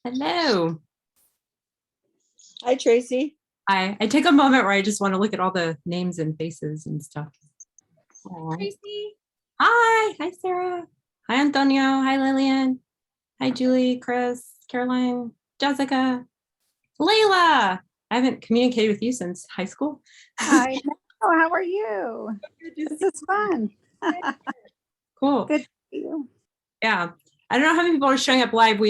Hello. Hi, Tracy. I take a moment where I just want to look at all the names and faces and stuff. Aw. Tracy. Hi. Hi, Sarah. Hi, Antonio. Hi, Lillian. Hi, Julie, Chris, Caroline, Jessica, Layla. I haven't communicated with you since high school. Hi. How are you? This is fun. Cool. Good to see you. Yeah. I don't know how many people are showing up live.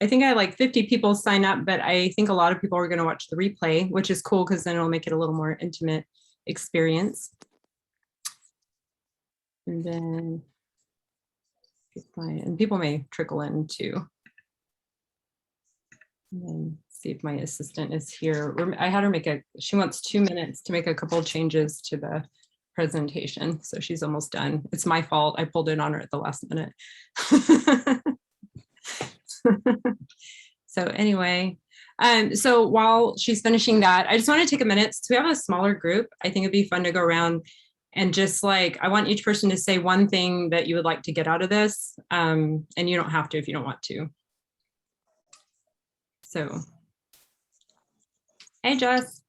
I think I had like 50 people sign up, but I think a lot of people are going to watch the replay, which is cool because then it'll make it a little more intimate experience. And then, and people may trickle in too. And then see if my assistant is here. I had her she wants 2 minutes to make a couple of changes to the presentation. So she's almost done. It's my fault. I pulled it on her at the last minute. So anyway, so while she's finishing that, I just want to take a minute. So we have a smaller group. I think it'd be fun to go around and just like, I want each person to say one thing that you would like to get out of this. And you don't have to if you don't want to. So, hey, Jess.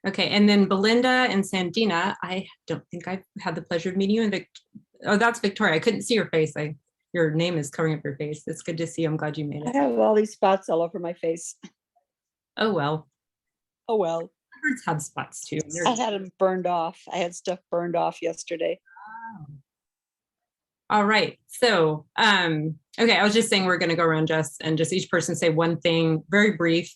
Okay, and then Belinda and Sandina, I don't think I've had the pleasure of meeting you. And oh, that's Victoria. I couldn't see your face. Your name is covering up your face. It's good to see you. I'm glad you made I it. have all these spots all over my face. Oh, well. Oh, well. Birds have spots too. I had them burned off. I had stuff burned off yesterday. Oh. All right. So, okay, I was just saying we're going to go around, Jess, and just each person say one thing, very brief,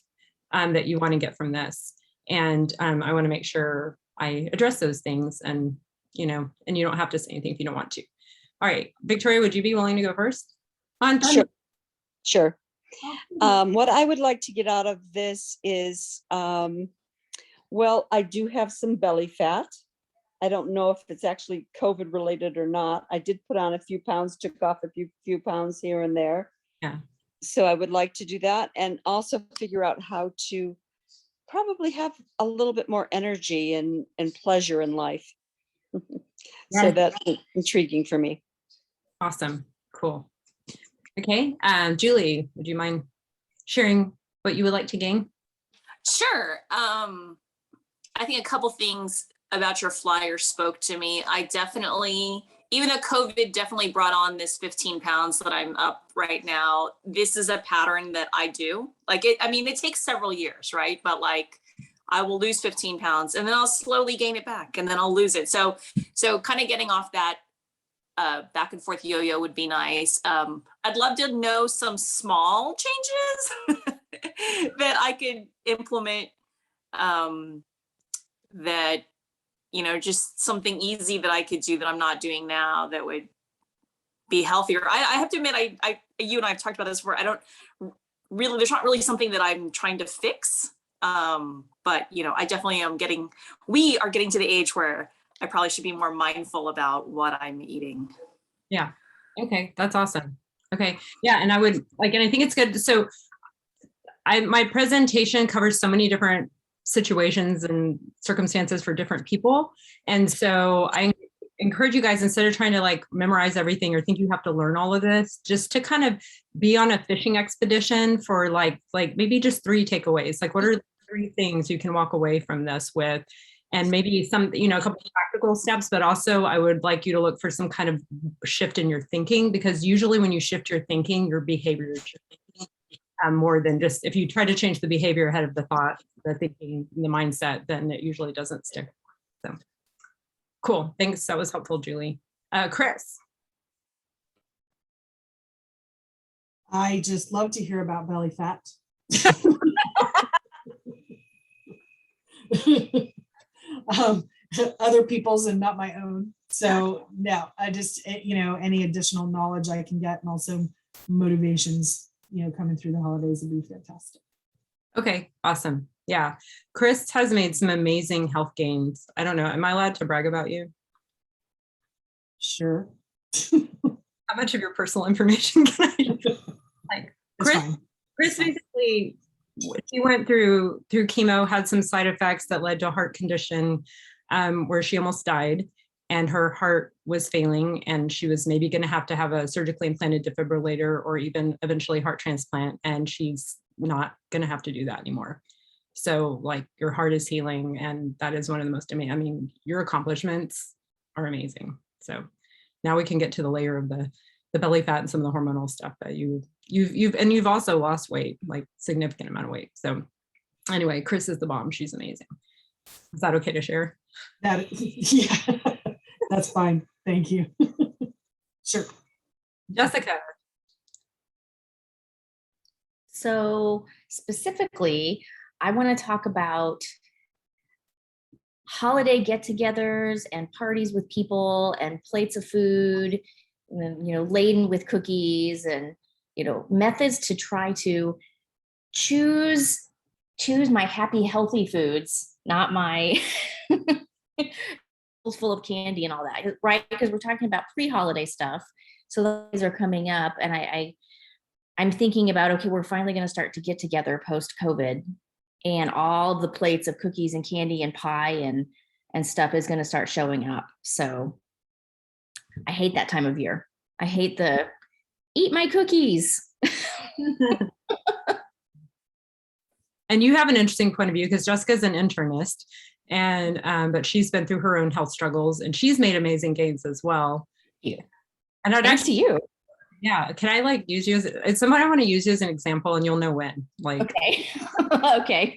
that you want to get from this. And I want to make sure I address those things and you don't have to say anything if you don't want to. All right, Victoria, would you be willing to go first? Sure. What I would like to get out of this is, well, I do have some belly fat. I don't know if it's actually COVID related or not. I did put on a few pounds, took off a few pounds here and there. Yeah. So I would like to do that and also figure out how to probably have a little bit more energy and pleasure in life. So that's intriguing for me. Awesome. Cool. Okay. Julie, would you mind sharing what you would like to gain? Sure. I think a couple things about your flyer spoke to me. I definitely, even though COVID definitely brought on this 15 pounds that I'm up right now, this is a pattern that I do. It takes several years, right? But like, I will lose 15 pounds and then I'll slowly gain it back and then I'll lose it. So kind of getting off that back and forth yo-yo would be nice. I'd love to know some small changes that I could implement, that, just something easy that I could do that I'm not doing now that would be healthier. I have to admit, you and I have talked about this before. There's not really something that I'm trying to fix. But I definitely we are getting to the age where I probably should be more mindful about what I'm eating. Yeah. Okay. That's awesome. Okay. Yeah. And I would and I think it's good. So my presentation covers so many different situations and circumstances for different people. And so I encourage you guys, instead of trying to memorize everything or think you have to learn all of this, just to kind of be on a fishing expedition for maybe just 3 takeaways. What are the 3 things you can walk away from this with? And maybe some, a couple of practical steps, but also I would like you to look for some kind of shift in your thinking, because usually when you shift your thinking, your behavior is shifting, more than just, if you try to change the behavior ahead of the thought, the thinking, the mindset, then it usually doesn't stick. So cool. Thanks. That was helpful, Julie. Chris. I just love to hear about belly fat. Other people's and not my own. So no, I just, any additional knowledge I can get, and also motivations, coming through the holidays would be fantastic. Okay, awesome. Yeah. Chris has made some amazing health gains. I don't know. Am I allowed to brag about you? Sure. How much of your personal information can I Chris basically, she went through chemo, had some side effects that led to a heart condition, where she almost died. and her heart was failing, and she was maybe going to have a surgically implanted defibrillator or even eventually heart transplant, and she's not going to have to do that anymore. So like your heart is healing, and that is one of the most amazing. I mean, your accomplishments are amazing. So now we can get to the layer of the belly fat and some of the hormonal stuff that you've also lost weight, like significant amount of weight. So anyway, Chris is the bomb. She's amazing. Is that okay to share? That, yeah, that's fine. Thank you. Sure. Jessica. So specifically, I want to talk about holiday get-togethers and parties with people and plates of food, laden with cookies and, methods to try to choose my happy, healthy foods, not my full of candy and all that, right? Because we're talking about pre-holiday stuff. So those are coming up, and I'm thinking about, okay, we're finally going to start to get together post-COVID, and all the plates of cookies and candy and pie and stuff is going to start showing up. So I hate that time of year. I hate the eat my cookies. And you have an interesting point of view because Jessica's an internist, and but she's been through her own health struggles, and she's made amazing gains as well. Yeah. And I'd Thanks actually, to you. yeah, can I like use you as it's someone I want to use you as an example, and you'll know when. Like, Okay. Okay.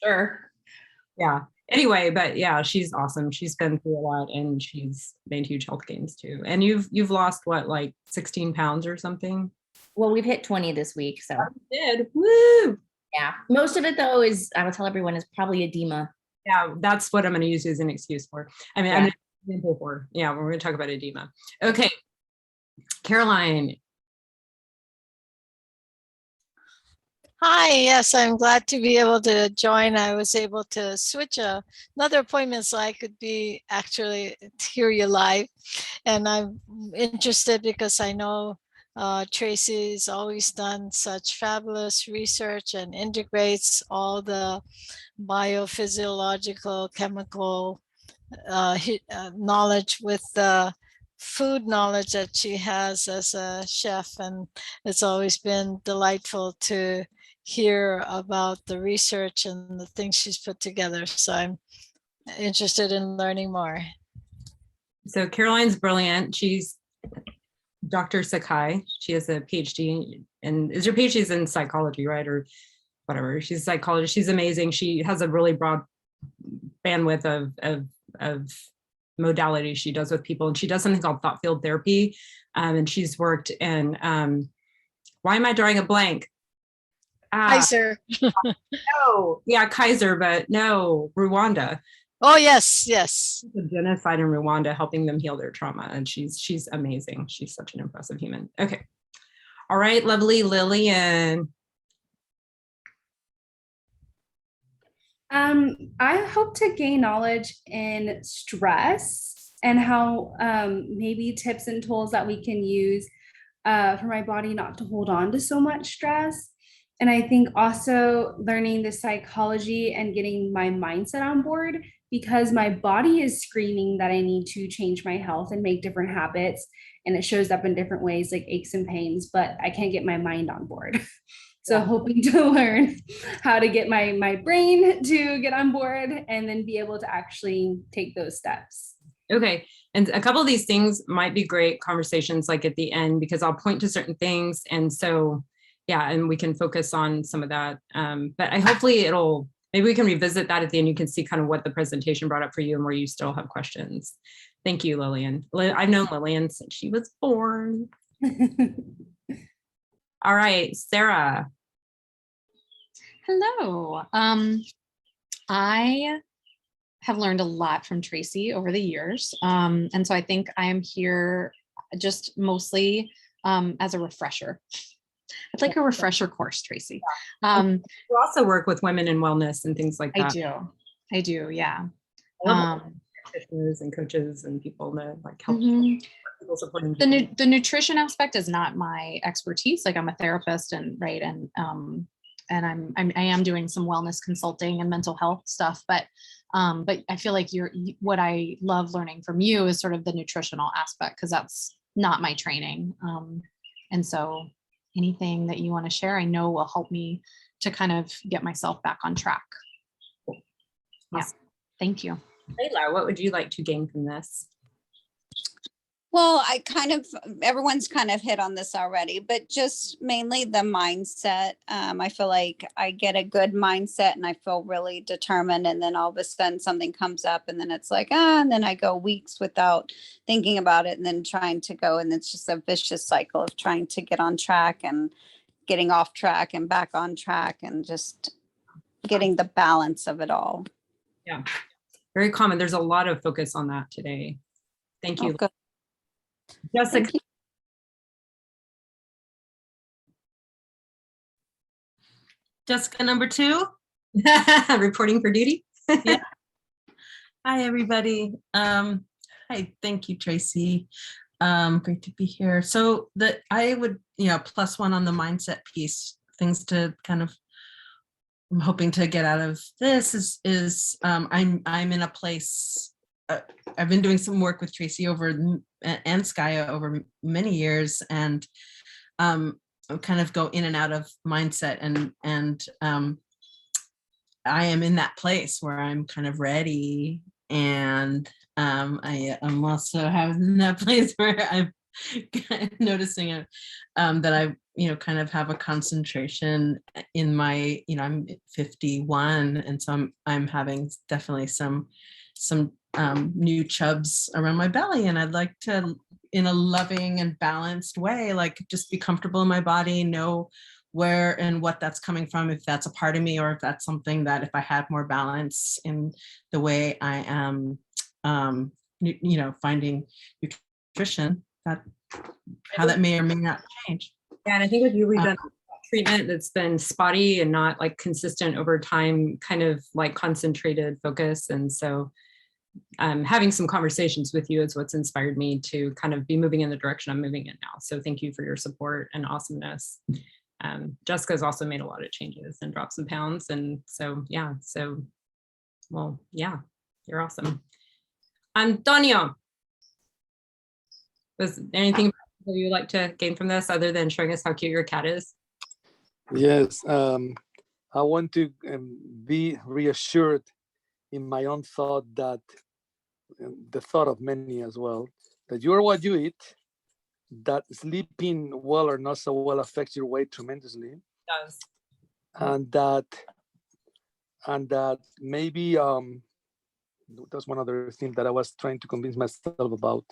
Sure. yeah. Anyway, but yeah, she's awesome. She's been through a lot, and she's made huge health gains too. And you've lost what, like 16 pounds or something? Well, we've hit 20 this week, so. You did. Woo! Yeah. Most of it though is, I will tell everyone, is probably edema. Yeah, that's what I'm going to use as an excuse for. I mean, Yeah. I'm an example for. Yeah, we're going to talk about edema. Okay, Caroline. Hi, yes, I'm glad to be able to join. I was able to switch another appointment so I could be actually hear you live. And I'm interested because I know Tracy's always done such fabulous research and integrates all the biophysiological, chemical knowledge with the food knowledge that she has as a chef. And it's always been delightful to hear about the research and the things she's put together. So I'm interested in learning more. So Caroline's brilliant. She's Dr. Sakai. She has a PhD, and is your PhD is in psychology, right? Or whatever. She's a psychologist. She's amazing. She has a really broad bandwidth of modalities she does with people. And she does something called thought field therapy. And she's worked in, why am I drawing a blank? Kaiser. No, yeah, Kaiser, but no, Rwanda. Oh, yes, yes. The genocide in Rwanda, helping them heal their trauma. And she's amazing. She's such an impressive human. Okay. All right, lovely Lillian. I hope to gain knowledge in stress and how maybe tips and tools that we can use for my body not to hold on to so much stress. And I think also learning the psychology and getting my mindset on board, because my body is screaming that I need to change my health and make different habits. And it shows up in different ways, like aches and pains, but I can't get my mind on board. So hoping to learn how to get my brain to get on board and then be able to actually take those steps. Okay. And a couple of these things might be great conversations like at the end, because I'll point to certain things. And so, yeah, and we can focus on some of that. But hopefully maybe we can revisit that at the end. You can see kind of what the presentation brought up for you and where you still have questions. Thank you, Lillian. I've known Lillian since she was born. All right, Sarah. Hello. I have learned a lot from Tracy over the years. And so I think I am here just mostly as a refresher. I'd like a refresher course, Tracy. You also work with women in wellness and things like that. I do, yeah. Practitioners and coaches and people that like help people supporting the nutrition aspect is not my expertise. Like I'm a therapist and and I am doing some wellness consulting and mental health stuff, but I feel like what I love learning from you is sort of the nutritional aspect, because that's not my training. And so anything that you want to share, I know will help me to kind of get myself back on track. Yeah. Thank you. Layla, what would you like to gain from this? Well, everyone's kind of hit on this already, but just mainly the mindset. I feel like I get a good mindset and I feel really determined. And then all of a sudden something comes up and then it's like, and then I go weeks without thinking about it and then trying to go. And it's just a vicious cycle of trying to get on track and getting off track and back on track and just getting the balance of it all. Yeah, very common. There's a lot of focus on that today. Thank you. Oh, good. Jessica. Thank you. Jessica number 2. Reporting for duty. Yeah. Hi, everybody. Hi, thank you, Tracy. Great to be here. So I would, +1 on the mindset piece, things to kind of, I'm hoping to get out of this is I'm in a place, I've been doing some work with Tracy and Skya over many years, and I kind of go in and out of mindset, and I am in that place where I'm kind of ready, and I'm also having that place where I'm noticing that I kind of have a concentration in my, I'm 51, and so I'm having definitely some new chubs around my belly, and I'd like to, in a loving and balanced way, like just be comfortable in my body, know where and what that's coming from, if that's a part of me, or if that's something that if I had more balance in the way I am, finding nutrition, that how that may or may not change. Yeah, and I think with you, we've done treatment that's been spotty and not like consistent over time, kind of like concentrated focus. And so having some conversations with you is what's inspired me to kind of be moving in the direction I'm moving in now. So thank you for your support and awesomeness. Jessica's also made a lot of changes and dropped some pounds. And so, yeah, you're awesome. Antonio, was there anything you'd like to gain from this other than showing us how cute your cat is? Yes, I want to be reassured in my own thought, that the thought of many as well, that you are what you eat, that sleeping well or not so well affects your weight tremendously. It does. And that maybe that's one other thing that I was trying to convince myself about.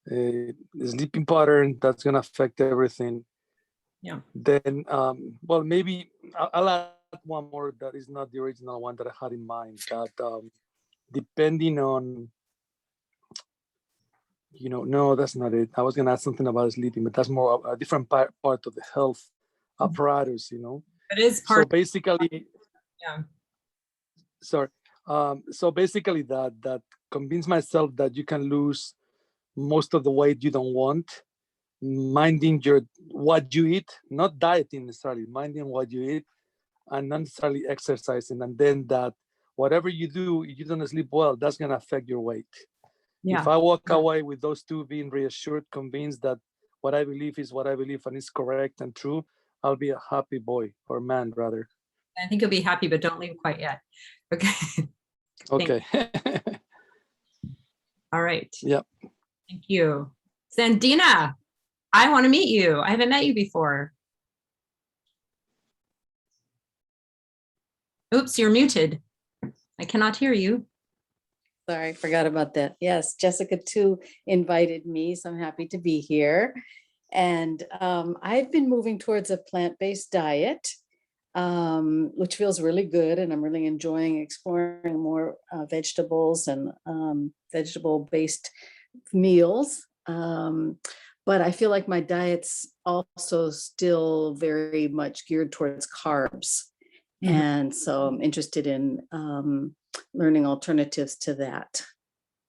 The sleeping pattern, that's going to affect everything. Yeah. Then, maybe I'll add one more that is not the original one that I had in mind, that depending on, no, that's not it. I was going to add something about sleeping, but that's more a different part of the health apparatus, It is part. So basically, yeah. Sorry. So basically that convince myself that you can lose most of the weight you don't want, minding what you eat, not dieting necessarily, minding what you eat, and not necessarily exercising. And then that whatever you do, if you don't sleep well, that's going to affect your weight. Yeah. If I walk away with those two, being reassured, convinced that what I believe is what I believe and is correct and true, I'll be a happy boy, or man rather. I think you'll be happy, but don't leave quite yet. Okay. Okay. All right. Yep. Thank you. Sandina, I want to meet you. I haven't met you before. Oops, you're muted. I cannot hear you. Sorry, forgot about that. Yes, Jessica too invited me, so I'm happy to be here. And I've been moving towards a plant-based diet, which feels really good. And I'm really enjoying exploring more vegetables and vegetable-based meals. But I feel like my diet's also still very much geared towards carbs. Mm-hmm. And so I'm interested in learning alternatives to that.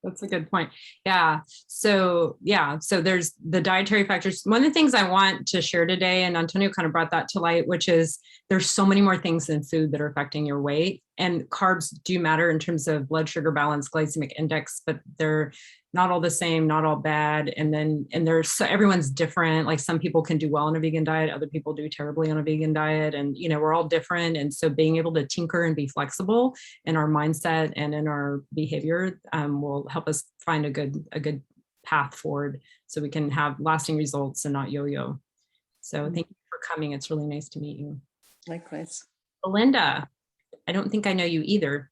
That's a good point. Yeah. So there's the dietary factors. One of the things I want to share today, and Antonio kind of brought that to light, which is there's so many more things than food that are affecting your weight. And carbs do matter in terms of blood sugar balance, glycemic index, but they're not all the same, not all bad. And there's everyone's different. Like some people can do well on a vegan diet, other people do terribly on a vegan diet. And, we're all different. And so being able to tinker and be flexible in our mindset and in our behavior will help us find a good path forward so we can have lasting results and not yo-yo. So thank you for coming. It's really nice to meet you. Likewise. Belinda, I don't think I know you either.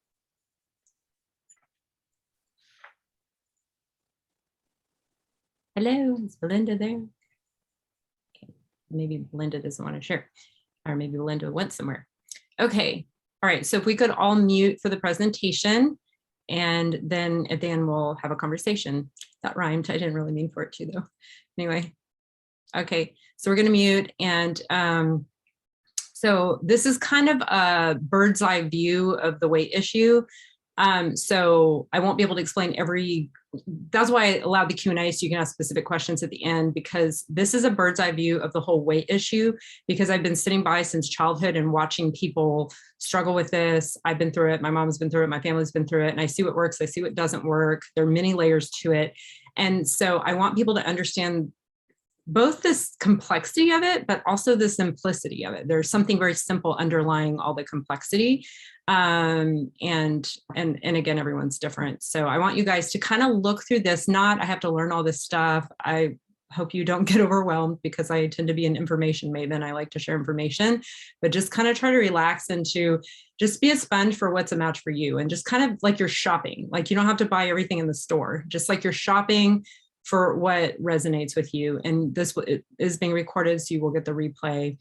Hello, is Belinda there? Okay. Maybe Belinda doesn't want to share, or maybe Belinda went somewhere. Okay, all right, so if we could all mute for the presentation, and then at the end we'll have a conversation. That rhymed, I didn't really mean for it to though. Anyway, okay, so we're gonna mute, and so this is kind of a bird's eye view of the weight issue. So I won't be able to explain that's why I allowed the Q&A so you can ask specific questions at the end, because this is a bird's eye view of the whole weight issue, because I've been sitting by since childhood and watching people struggle with this. I've been through it. My mom's been through it. My family's been through it, and I see what works. I see what doesn't work. There are many layers to it. And so I want people to understand both this complexity of it, but also the simplicity of it. There's something very simple underlying all the complexity. And again, everyone's different. So I want you guys to kind of look through this, not I have to learn all this stuff. I hope you don't get overwhelmed, because I tend to be an information maven. I like to share information, but just kind of try to relax and to just be a sponge for what's a match for you. And just kind of like you're shopping, like you don't have to buy everything in the store, just like you're shopping for what resonates with you. And this is being recorded, so you will get the replay.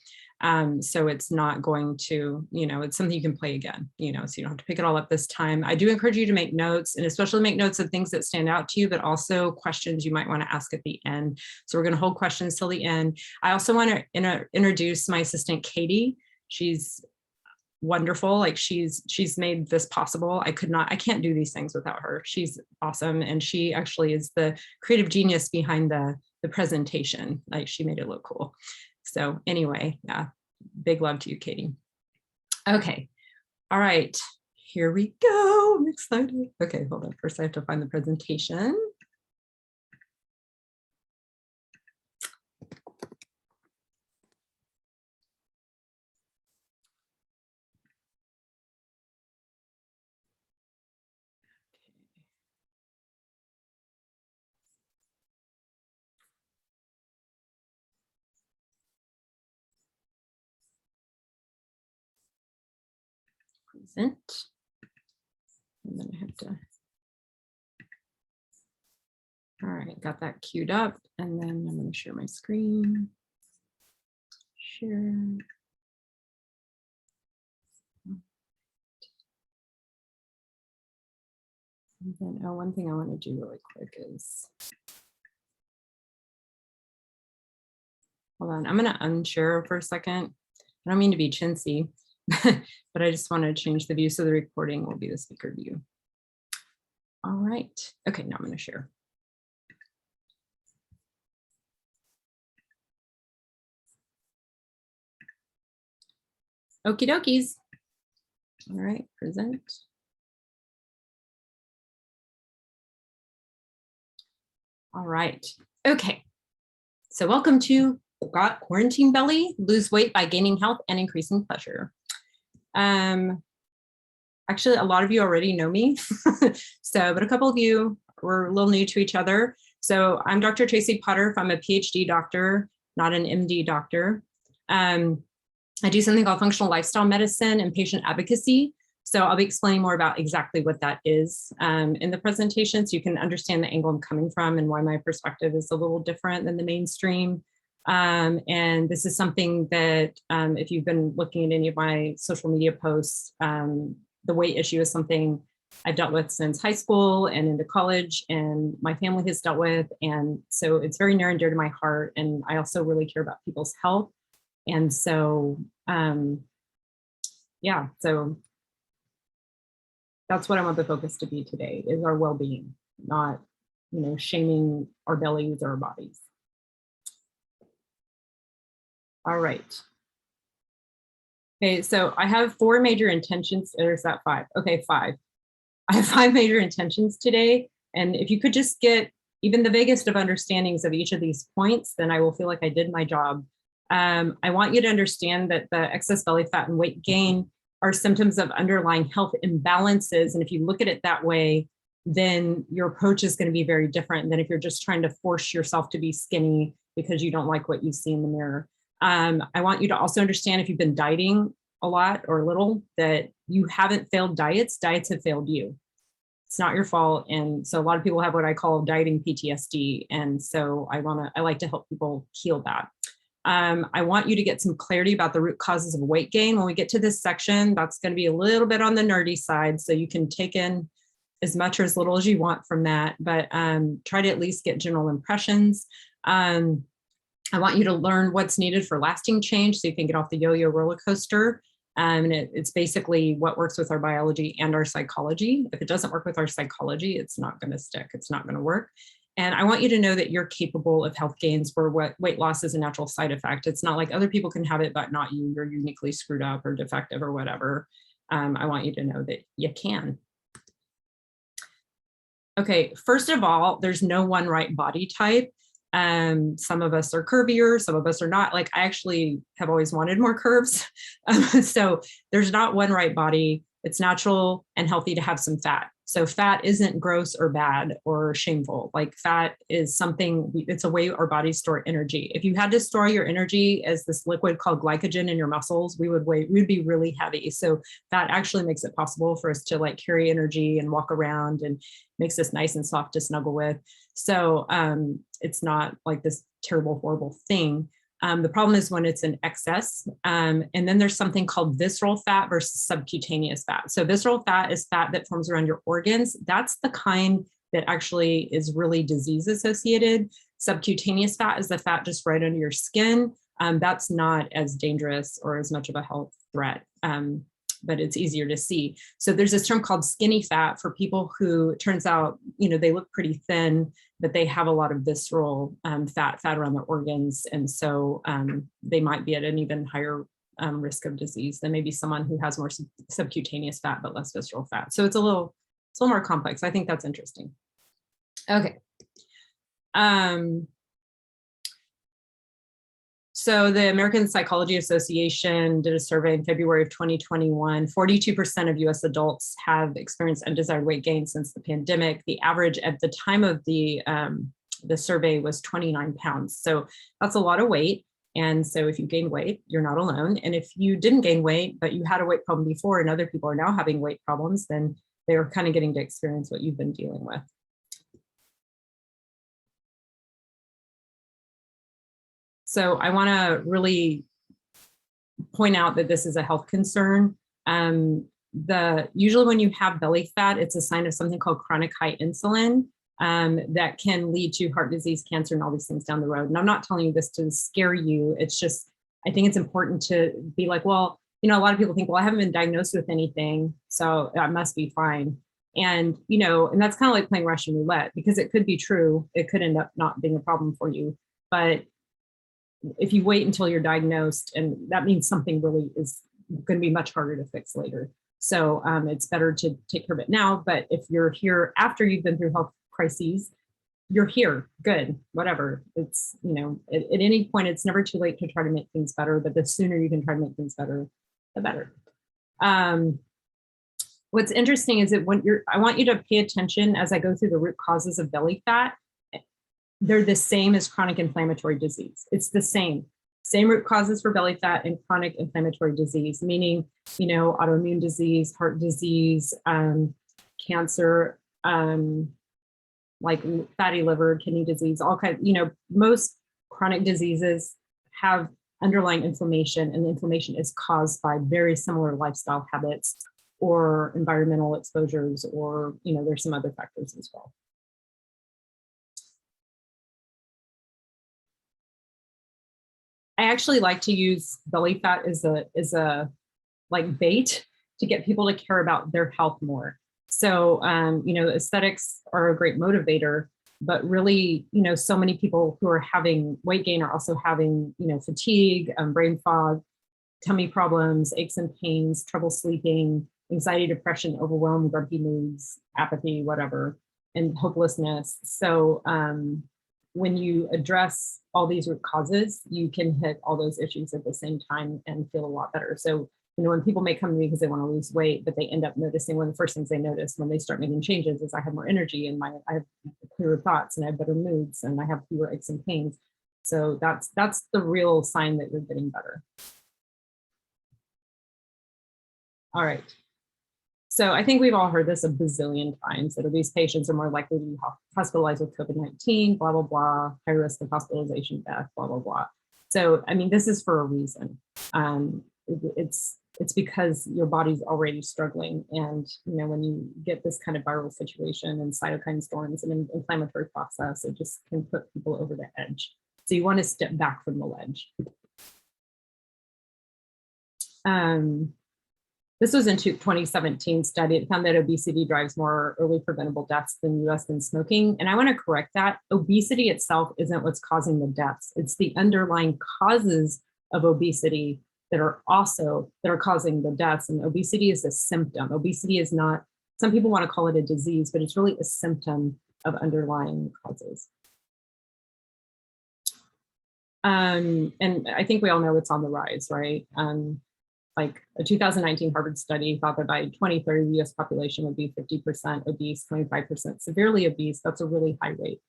So it's not going to, it's something you can play again, so you don't have to pick it all up this time. I do encourage you to make notes, and especially make notes of things that stand out to you, but also questions you might want to ask at the end. So we're going to hold questions till the end. I also want to introduce my assistant, Katie. She's wonderful. Like she's made this possible. I can't do these things without her. She's awesome. And she actually is the creative genius behind the presentation. Like she made it look cool. So anyway, yeah, big love to you, Katie. Okay. All right, here we go. I'm excited. Okay, hold on. First I have to find the presentation. Present. And then I have to, all right, got that queued up, and then I'm going to share my screen. Share. And then, one thing I want to do really quick is, hold on, I'm going to unshare for a second. I don't mean to be chintzy, but I just want to change the view so the recording will be the speaker view. All right. Okay, now I'm going to share. Okie dokies. All right, present. All right. Okay. So welcome to Got Quarantine Belly, lose weight by gaining health and increasing pleasure. Actually, a lot of you already know me. But a couple of you were a little new to each other. So I'm Dr. Tracy Potter. I'm a PhD doctor, not an MD doctor. I do something called functional lifestyle medicine and patient advocacy. So I'll be explaining more about exactly what that is in the presentation, so you can understand the angle I'm coming from and why my perspective is a little different than the mainstream. And this is something that if you've been looking at any of my social media posts, the weight issue is something I've dealt with since high school and into college, and my family has dealt with. And so it's very near and dear to my heart. And I also really care about people's health. And so, yeah, so that's what I want the focus to be today, is our well-being. not, shaming our bellies or our bodies. All right. Okay, so I have 4 major intentions. There's that 5. Okay, 5. I have 5 major intentions today. And if you could just get even the vaguest of understandings of each of these points, then I will feel like I did my job. I want you to understand that the excess belly fat and weight gain are symptoms of underlying health imbalances. And if you look at it that way, then your approach is going to be very different than if you're just trying to force yourself to be skinny because you don't like what you see in the mirror. I want you to also understand, if you've been dieting a lot or little, that you haven't failed diets. Diets have failed you. It's not your fault. And so a lot of people have what I call dieting PTSD. And so I like to help people heal that. I want you to get some clarity about the root causes of weight gain. When we get to this section, that's going to be a little bit on the nerdy side. So you can take in as much or as little as you want from that, but try to at least get general impressions. I want you to learn what's needed for lasting change so you can get off the yo-yo roller coaster. And it's basically what works with our biology and our psychology. If it doesn't work with our psychology, it's not going to stick. It's not going to work. And I want you to know that you're capable of health gains where weight loss is a natural side effect. It's not like other people can have it, but not you. You're uniquely screwed up or defective or whatever. I want you to know that you can. Okay, first of all, there's no one right body type. Some of us are curvier, some of us are not. Like, I actually have always wanted more curves. So there's not one right body. It's natural and healthy to have some fat. So fat isn't gross or bad or shameful. Like, fat is something, it's a way our bodies store energy. If you had to store your energy as this liquid called glycogen in your muscles, we would be really heavy. So fat actually makes it possible for us to like carry energy and walk around, and makes us nice and soft to snuggle with. So it's not like this terrible, horrible thing. The problem is when it's in excess. And then there's something called visceral fat versus subcutaneous fat. So visceral fat is fat that forms around your organs. That's the kind that actually is really disease associated. Subcutaneous fat is the fat just right under your skin. That's not as dangerous or as much of a health threat, but it's easier to see. So there's this term called skinny fat for people who, it turns out, they look pretty thin, but they have a lot of visceral fat around their organs. And so they might be at an even higher risk of disease than maybe someone who has more subcutaneous fat, but less visceral fat. So it's a little more complex. I think that's interesting. Okay. So the American Psychology Association did a survey in February of 2021. 42% of US adults have experienced undesired weight gain since the pandemic. The average at the time of the survey was 29 pounds. So that's a lot of weight. And so if you gain weight, you're not alone. And if you didn't gain weight, but you had a weight problem before and other people are now having weight problems, then they're kind of getting to experience what you've been dealing with. So I want to really point out that this is a health concern. Usually when you have belly fat, it's a sign of something called chronic high insulin that can lead to heart disease, cancer, and all these things down the road. And I'm not telling you this to scare you. It's just, I think it's important to be like, well, a lot of people think, well, I haven't been diagnosed with anything, so I must be fine. And, and that's kind of like playing Russian roulette, because it could be true. It could end up not being a problem for you. But if you wait until you're diagnosed, and that means something really is going to be much harder to fix later. So it's better to take care of it now. But if you're here after you've been through health crises, you're here, good, whatever. It's, at any point, it's never too late to try to make things better, but the sooner you can try to make things better, the better. What's interesting is that I want you to pay attention as I go through the root causes of belly fat. They're the same as chronic inflammatory disease. It's the same root causes for belly fat and chronic inflammatory disease, meaning, autoimmune disease, heart disease, cancer, like fatty liver, kidney disease, all kinds, most chronic diseases have underlying inflammation, and the inflammation is caused by very similar lifestyle habits or environmental exposures, or, there's some other factors as well. I actually like to use belly fat as a like bait to get people to care about their health more. So, aesthetics are a great motivator, but really, so many people who are having weight gain are also having, fatigue, brain fog, tummy problems, aches and pains, trouble sleeping, anxiety, depression, overwhelm, grumpy moods, apathy, whatever, and hopelessness. So when you address all these root causes, you can hit all those issues at the same time and feel a lot better. So, when people may come to me because they want to lose weight, but they end up noticing, one of the first things they notice when they start making changes is I have more energy and I have clearer thoughts and I have better moods and I have fewer aches and pains. So that's the real sign that you're getting better. All right. So I think we've all heard this a bazillion times, that obese patients are more likely to be hospitalized with COVID-19, blah, blah, blah, high risk of hospitalization, death, blah, blah, blah. So, this is for a reason. It's because your body's already struggling. And, when you get this kind of viral situation and cytokine storms and an inflammatory process, it just can put people over the edge. So you want to step back from the ledge. This was in 2017 study. It found that obesity drives more early preventable deaths in the US than smoking. And I want to correct that. Obesity itself isn't what's causing the deaths. It's the underlying causes of obesity that are causing the deaths. And obesity is a symptom. Obesity is not, some people want to call it a disease, but it's really a symptom of underlying causes. And I think we all know it's on the rise, right? Like a 2019 Harvard study thought that by 2030, the US population would be 50% obese, 25% severely obese. That's a really high rate.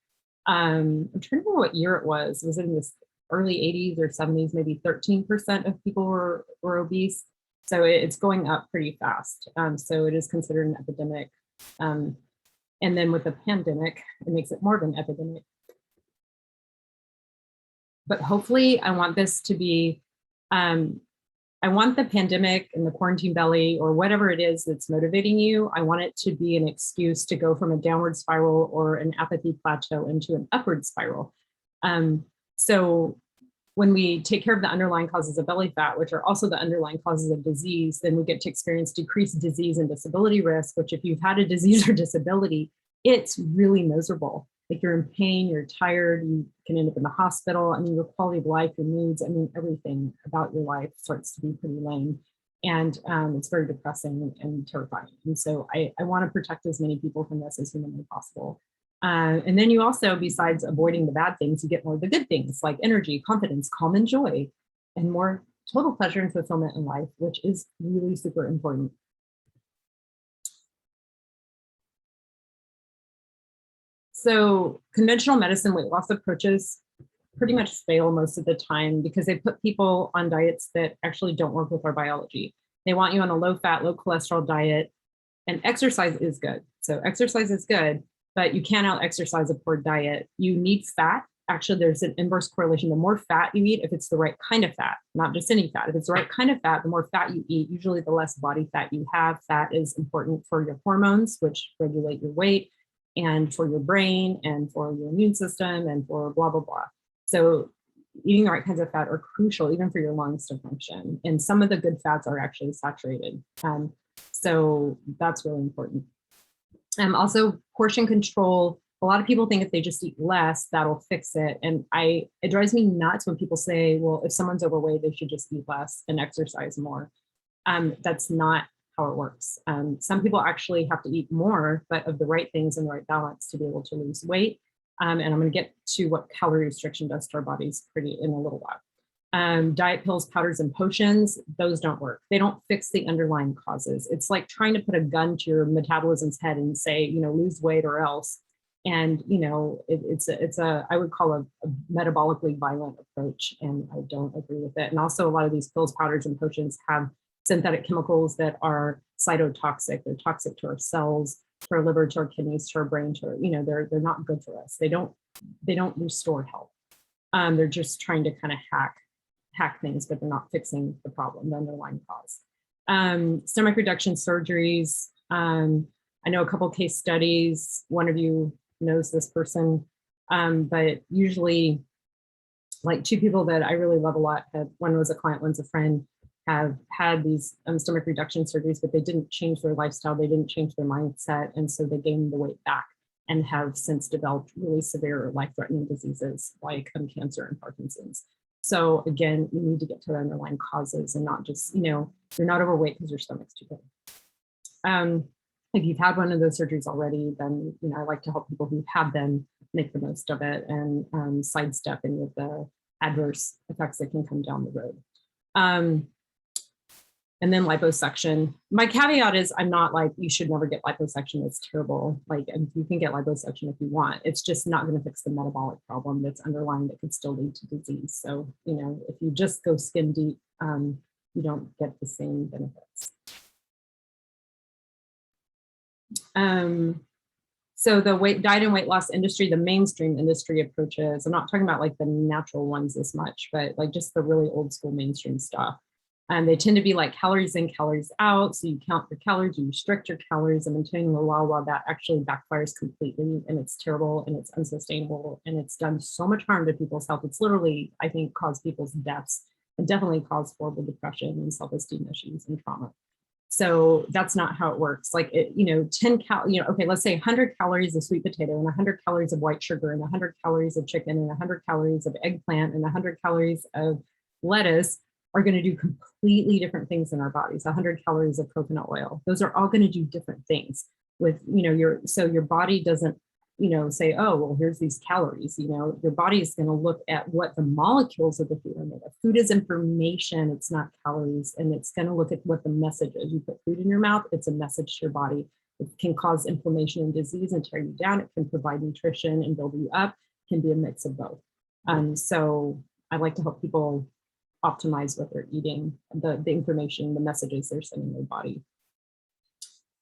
I'm trying to remember what year it was. Was it in the early 80s or 70s? Maybe 13% of people were obese. So it's going up pretty fast. So it is considered an epidemic. And then with the pandemic, it makes it more of an epidemic. But hopefully I want this to be, I want the pandemic and the quarantine belly or whatever it is that's motivating you, I want it to be an excuse to go from a downward spiral or an apathy plateau into an upward spiral. So when we take care of the underlying causes of belly fat, which are also the underlying causes of disease, then we get to experience decreased disease and disability risk, which if you've had a disease or disability, it's really miserable. Like you're in pain, you're tired, you can end up in the hospital. Your quality of life, your moods, everything about your life starts to be pretty lame. And it's very depressing and terrifying. And so I want to protect as many people from this as humanly possible. And then you also, besides avoiding the bad things, you get more of the good things like energy, confidence, calm and joy, and more total pleasure and fulfillment in life, which is really super important. So conventional medicine weight loss approaches pretty much fail most of the time because they put people on diets that actually don't work with our biology. They want you on a low fat, low cholesterol diet, and exercise is good. So exercise is good, but you can't out exercise a poor diet. You need fat. Actually, there's an inverse correlation. The more fat you eat, if it's the right kind of fat, not just any fat, if it's the right kind of fat, the more fat you eat, usually the less body fat you have. Fat is important for your hormones, which regulate your weight, and for your brain and for your immune system and for blah, blah, blah. So eating the right kinds of fat are crucial even for your lungs to function. And some of the good fats are actually saturated. So that's really important. Also portion control. A lot of people think if they just eat less, that'll fix it. And it drives me nuts when people say, well, if someone's overweight, they should just eat less and exercise more. That's not how it works. Some people actually have to eat more, but of the right things and the right balance to be able to lose weight. And I'm going to get to what calorie restriction does to our bodies in a little while. Diet pills, powders, and potions, those don't work. They don't fix the underlying causes. It's like trying to put a gun to your metabolism's head and say, lose weight or else. And, it's I would call a metabolically violent approach, and I don't agree with it. And also a lot of these pills, powders, and potions have synthetic chemicals that are cytotoxic. They're toxic to our cells, to our liver, to our kidneys, to our brain, they're not good for us. They don't restore health. They're just trying to kind of hack things, but they're not fixing the problem, the underlying cause. Stomach reduction surgeries. I know a couple case studies. One of you knows this person, but usually like two people that I really love a lot. One was a client, one's a friend. have had these stomach reduction surgeries, but they didn't change their lifestyle, they didn't change their mindset, and so they gained the weight back and have since developed really severe life-threatening diseases like cancer and Parkinson's. So again, you need to get to the underlying causes and not just, you're not overweight because your stomach's too big. If you've had one of those surgeries already, then I like to help people who've had them make the most of it and sidestep any of the adverse effects that can come down the road. And then liposuction. My caveat is I'm not like, you should never get liposuction. It's terrible. Like, and you can get liposuction if you want. It's just not going to fix the metabolic problem that's underlying that could still lead to disease. So, if you just go skin deep, you don't get the same benefits. So the diet and weight loss industry, the mainstream industry approaches, I'm not talking about like the natural ones as much, but like just the really old school mainstream stuff. And they tend to be like calories in, calories out. So you count your calories, you restrict your calories, and maintaining the while that actually backfires completely, and it's terrible and it's unsustainable, and it's done so much harm to people's health. It's literally, I think, caused people's deaths and definitely caused horrible depression and self-esteem issues and trauma. So that's not how it works. Like, 10 okay, let's say 100 calories of sweet potato and 100 calories of white sugar and 100 calories of chicken and 100 calories of eggplant and 100 calories of lettuce are going to do completely different things in our bodies. 100 calories of coconut oil. Those are all going to do different things with, your body doesn't, say, oh, well, here's these calories. Your body is going to look at what the molecules of the food are made of. Food is information. It's not calories. And it's going to look at what the message is. You put food in your mouth, it's a message to your body. It can cause inflammation and disease and tear you down. It can provide nutrition and build you up. It can be a mix of both. So I like to help people optimize what they're eating, the information, the messages they're sending their body.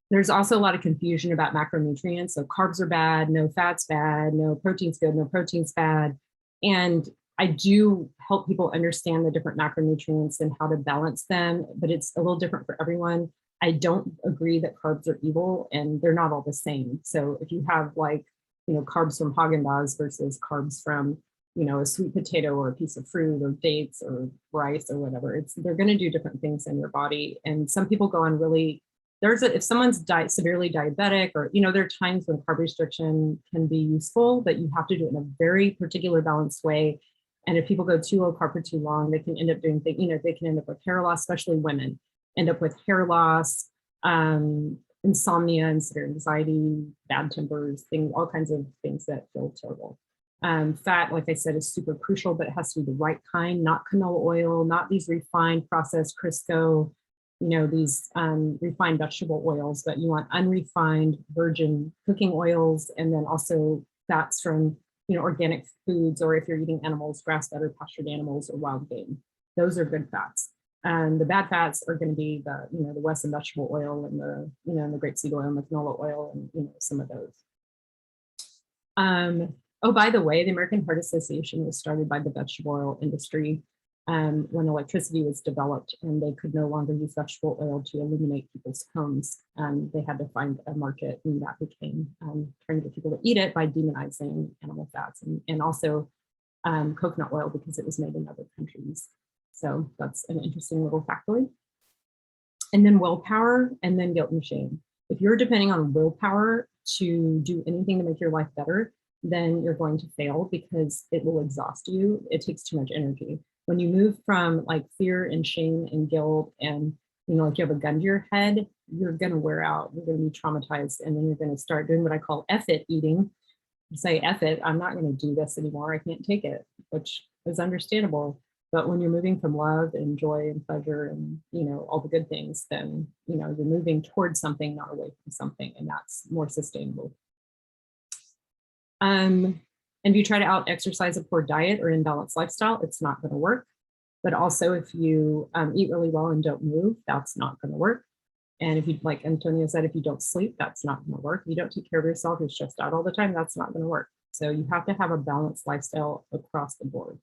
There's also a lot of confusion about macronutrients. So carbs are bad, no fat's bad, no protein's good, no protein's bad. And I do help people understand the different macronutrients and how to balance them, but it's a little different for everyone. I don't agree that carbs are evil, and they're not all the same. So if you have carbs from Haagen-Dazs versus carbs from a sweet potato or a piece of fruit or dates or rice or whatever, they're going to do different things in your body. And some people go on if someone's severely diabetic, or, there are times when carb restriction can be useful, but you have to do it in a very particular balanced way. And if people go too low carb for too long, they can end up doing things, they can end up with hair loss, especially women end up with hair loss, insomnia and severe anxiety, bad tempers, all kinds of things that feel terrible. Fat, like I said, is super crucial, but it has to be the right kind, not canola oil, not these refined processed Crisco, these refined vegetable oils, but you want unrefined virgin cooking oils, and then also fats from, organic foods, or if you're eating animals, grass-fed or pastured animals or wild game. Those are good fats. And the bad fats are going to be the, the Western vegetable oil and the, and the grapeseed oil and the canola oil and, some of those. Oh, by the way, the American Heart Association was started by the vegetable oil industry when electricity was developed and they could no longer use vegetable oil to illuminate people's homes. They had to find a market, and that became trying to get people to eat it by demonizing animal fats and also coconut oil because it was made in other countries. So that's an interesting little factoid. And then willpower, and then guilt and shame. If you're depending on willpower to do anything to make your life better, then you're going to fail because it will exhaust you. It takes too much energy. When you move from like fear and shame and guilt and, like you have a gun to your head, you're going to wear out. You're going to be traumatized. And then you're going to start doing what I call F it eating. You say, F it, I'm not going to do this anymore. I can't take it, which is understandable. But when you're moving from love and joy and pleasure and, all the good things, then, you're moving towards something, not away from something. And that's more sustainable. And if you try to out exercise a poor diet or imbalanced lifestyle, it's not going to work. But also if you eat really well and don't move, that's not going to work. And if you, like Antonio said, if you don't sleep, that's not going to work. If you don't take care of yourself, you're stressed out all the time, that's not going to work. So you have to have a balanced lifestyle across the board.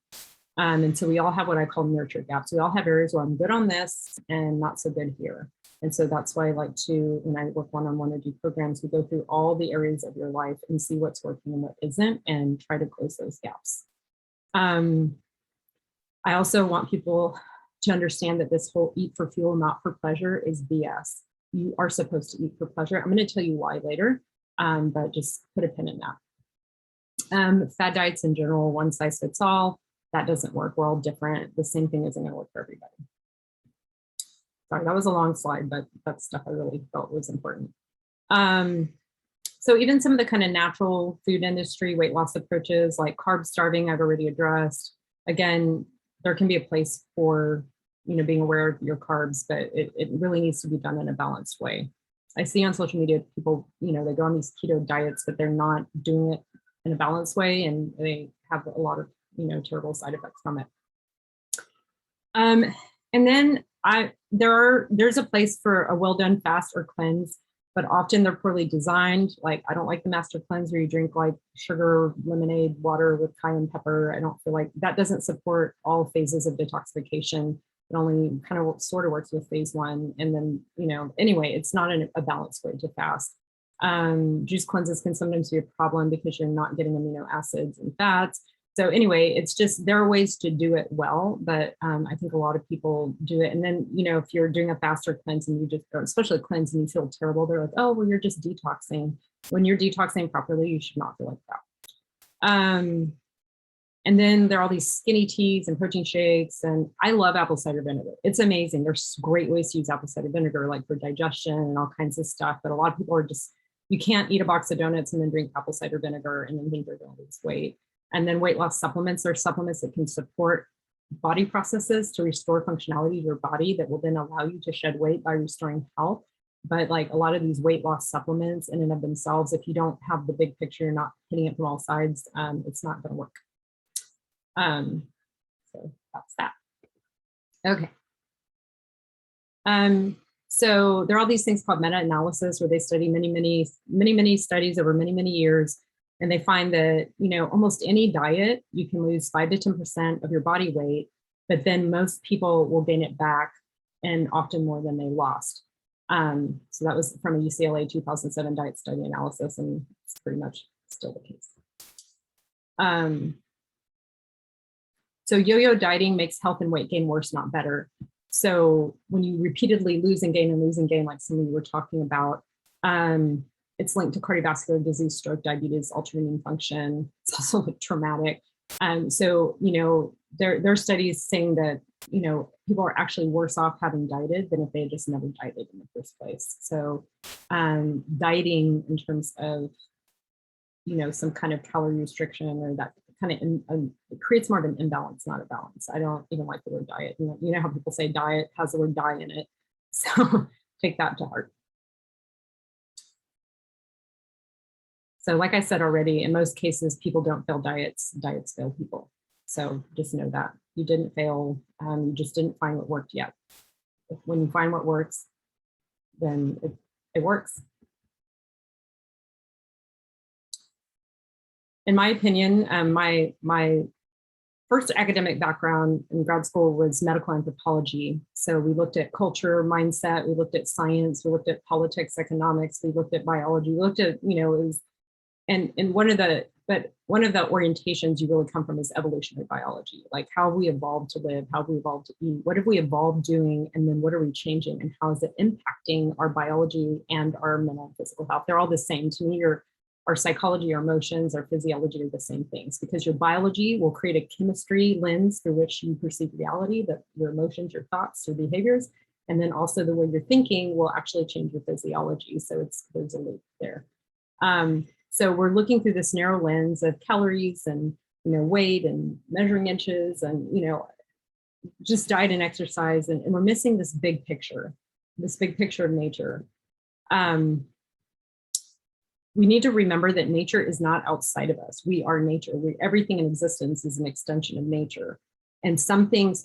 And so we all have what I call nurture gaps. We all have areas where I'm good on this and not so good here. And so that's why I like to, when I work one-on-one or do programs, we go through all the areas of your life and see what's working and what isn't and try to close those gaps. I also want people to understand that this whole eat for fuel, not for pleasure is BS. You are supposed to eat for pleasure. I'm going to tell you why later, but just put a pin in that. Fad diets in general, one size fits all. That doesn't work. We're all different. The same thing isn't going to work for everybody. Sorry, that was a long slide, but that's stuff I really felt was important. So even some of the kind of natural food industry weight loss approaches like carb starving, I've already addressed. Again, there can be a place for, being aware of your carbs, but it really needs to be done in a balanced way. I see on social media people, they go on these keto diets, but they're not doing it in a balanced way, and they have a lot of, terrible side effects from it. And then there's a place for a well done fast or cleanse, but often they're poorly designed. Like, I don't like the master cleanse where you drink like sugar, lemonade, water with cayenne pepper. I don't feel like that doesn't support all phases of detoxification. It only kind of sort of works with phase one. And then, anyway, it's not a balanced way to fast. Juice cleanses can sometimes be a problem because you're not getting amino acids and fats. So anyway, it's just, there are ways to do it well, but I think a lot of people do it. And then, if you're doing a faster cleanse and you just, or especially a cleanse and you feel terrible, they're like, oh, well, you're just detoxing. When you're detoxing properly, you should not feel like that. And then there are all these skinny teas and protein shakes, and I love apple cider vinegar. It's amazing. There's great ways to use apple cider vinegar, like for digestion and all kinds of stuff. But a lot of people are just, you can't eat a box of donuts and then drink apple cider vinegar and then think you're going to lose weight. And then weight loss supplements are supplements that can support body processes to restore functionality of your body that will then allow you to shed weight by restoring health. But like a lot of these weight loss supplements in and of themselves, if you don't have the big picture, you're not hitting it from all sides, it's not going to work. So that's that. Okay. So there are all these things called meta-analysis where they study many studies over many years. And they find that, almost any diet, you can lose 5 to 10% of your body weight, but then most people will gain it back and often more than they lost. So that was from a UCLA 2007 diet study analysis, and it's pretty much still the case. So yo-yo dieting makes health and weight gain worse, not better. So when you repeatedly lose and gain, like some of you were talking about, it's linked to cardiovascular disease, stroke, diabetes, altered immune function. It's also like traumatic. So, there are studies saying that, people are actually worse off having dieted than if they had just never dieted in the first place. So dieting in terms of, some kind of calorie restriction or that kind of, it creates more of an imbalance, not a balance. I don't even like the word diet. You know how people say diet has the word die in it. So take that to heart. So like I said already, in most cases, people don't fail diets, diets fail people. So just know that you didn't fail, you just didn't find what worked yet. When you find what works, then it works. In my opinion, my first academic background in grad school was medical anthropology. So we looked at culture, mindset, we looked at science, we looked at politics, economics, we looked at biology, we looked at, it was, and one of the orientations you really come from is evolutionary biology, like how we evolved to live, how we evolved to eat, what have we evolved doing, and then what are we changing, and how is it impacting our biology and our mental and physical health? They're all the same. To me, our psychology, our emotions, our physiology are the same things, because your biology will create a chemistry lens through which you perceive reality, that your emotions, your thoughts, your behaviors, and then also the way you're thinking will actually change your physiology. So there's a loop there. So we're looking through this narrow lens of calories and, weight and measuring inches and, just diet and exercise. And we're missing this big picture of nature. We need to remember that nature is not outside of us. We are nature. Everything in existence is an extension of nature. And some things,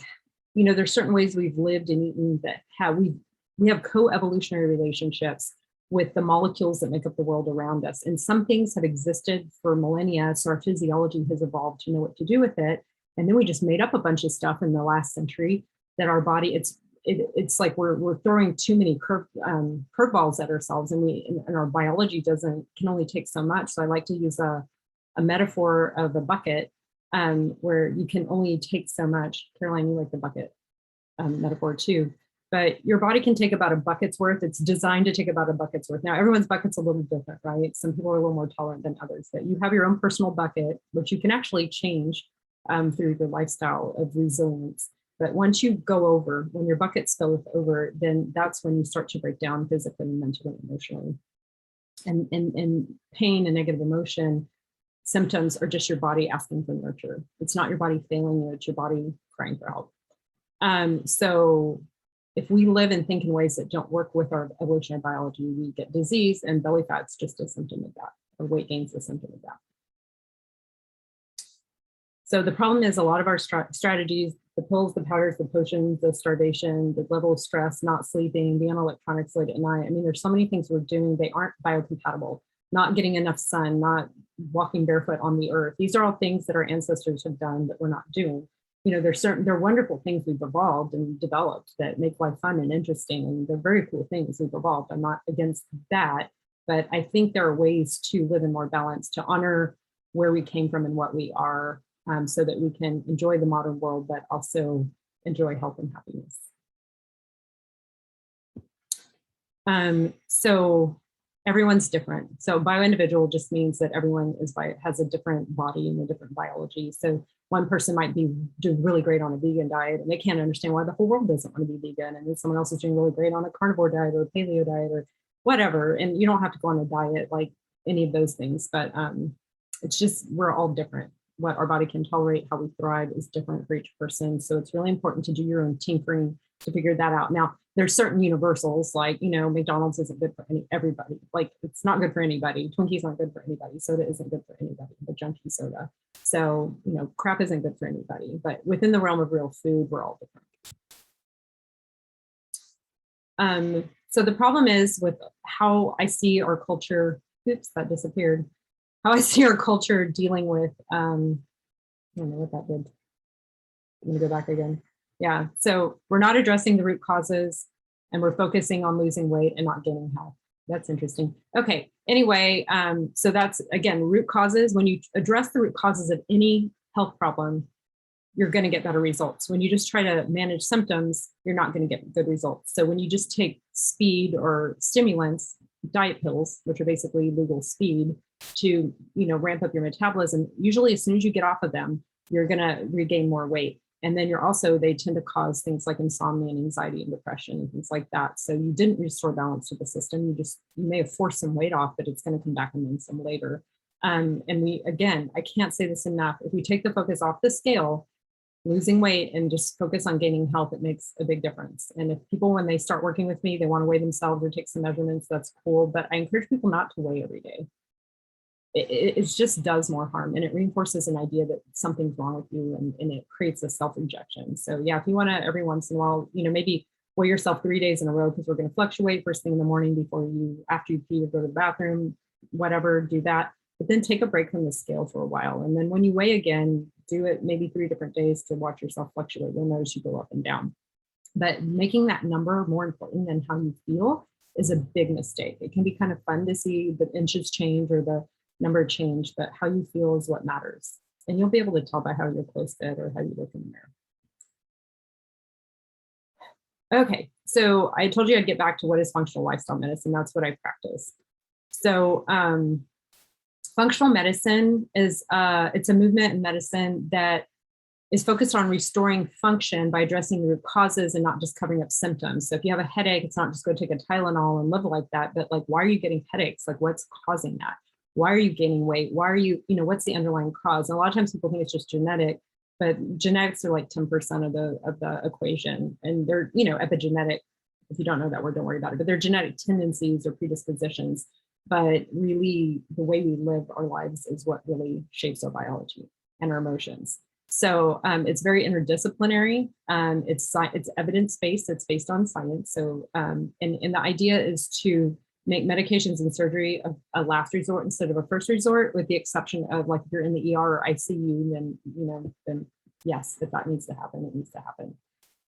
there's certain ways we've lived and eaten that we have co-evolutionary relationships with the molecules that make up the world around us. And some things have existed for millennia, so our physiology has evolved to know what to do with it. And then we just made up a bunch of stuff in the last century that our body, it's like we're throwing too many curveballs at ourselves, and our biology can only take so much. So I like to use a metaphor of a bucket where you can only take so much. Caroline, you like the bucket. metaphor too. But your body can take about a bucket's worth. It's designed to take about a bucket's worth. Now, everyone's bucket's a little different, right? Some people are a little more tolerant than others, but you have your own personal bucket, which you can actually change through your lifestyle of resilience. But once you go over, when your bucket's filled over, then that's when you start to break down physically, mentally, emotionally. And pain and negative emotion symptoms are just your body asking for nurture. It's not your body failing you, it's your body crying for help. So if we live and think in ways that don't work with our evolutionary biology, we get disease, and belly fat's just a symptom of that, or weight gain's a symptom of that. So the problem is a lot of our strategies, the pills, the powders, the potions, the starvation, the level of stress, not sleeping, being on electronics late at night. I mean, there's so many things we're doing, they aren't biocompatible. Not getting enough sun, not walking barefoot on the earth. These are all things that our ancestors have done that we're not doing. You know, they're wonderful things we've evolved and developed that make life fun and interesting. And they're very cool things we've evolved. I'm not against that, but I think there are ways to live in more balance, to honor where we came from and what we are, so that we can enjoy the modern world, but also enjoy health and happiness. So everyone's different. So bio-individual just means that everyone has a different body and a different biology. So one person might do really great on a vegan diet, and they can't understand why the whole world doesn't want to be vegan. And then someone else is doing really great on a carnivore diet or a paleo diet or whatever. And you don't have to go on a diet like any of those things, but it's just, we're all different. What our body can tolerate, how we thrive is different for each person. So it's really important to do your own tinkering to figure that out. Now, there's certain universals, like, you know, McDonald's isn't good for everybody. Like, it's not good for anybody. Twinkies aren't good for anybody. Soda isn't good for anybody, the junkie soda. So, you know, crap isn't good for anybody. But within the realm of real food, we're all different. So the problem is with how I see our culture, oops, that disappeared. How I see our culture dealing with, I don't know what that did. I'm gonna go back again. Yeah, so we're not addressing the root causes, and we're focusing on losing weight and not gaining health. That's interesting. Okay, anyway, so that's, again, root causes. When you address the root causes of any health problem, you're gonna get better results. When you just try to manage symptoms, you're not gonna get good results. So when you just take speed or stimulants, diet pills, which are basically legal speed, to, you know, ramp up your metabolism, usually as soon as you get off of them, you're gonna regain more weight. And then they tend to cause things like insomnia and anxiety and depression and things like that. So you didn't restore balance to the system. You may have forced some weight off, but it's going to come back and then some later. And I can't say this enough. If we take the focus off the scale, losing weight, and just focus on gaining health, it makes a big difference. And if people, when they start working with me, they want to weigh themselves or take some measurements, that's cool. But I encourage people not to weigh every day. It just does more harm, and it reinforces an idea that something's wrong with you, and it creates a self-rejection. So yeah, if you want to, every once in a while, you know, maybe weigh yourself 3 days in a row, because we're going to fluctuate first thing in the morning after you pee or go to the bathroom, whatever, do that. But then take a break from the scale for a while. And then when you weigh again, do it maybe 3 different days to watch yourself fluctuate. You'll notice you go up and down. But making that number more important than how you feel is a big mistake. It can be kind of fun to see the inches change or the number change, but how you feel is what matters. And you'll be able to tell by how your clothes fit or how you look in the mirror. Okay, so I told you I'd get back to what is functional lifestyle medicine. That's what I practice. So functional medicine is it's a movement in medicine that is focused on restoring function by addressing the root causes and not just covering up symptoms. So if you have a headache, it's not just go take a Tylenol and live like that, but like, why are you getting headaches? Like, what's causing that? Why are you gaining weight? Why are you, what's the underlying cause? And a lot of times people think it's just genetic, but genetics are like 10% of the equation. And they're, epigenetic. If you don't know that word, don't worry about it, but they're genetic tendencies or predispositions. But really the way we live our lives is what really shapes our biology and our emotions. So it's very interdisciplinary. It's evidence-based, it's based on science. So, and the idea is to make medications and surgery a last resort instead of a first resort, with the exception of, like, if you're in the ER or ICU, then yes, if that needs to happen, it needs to happen.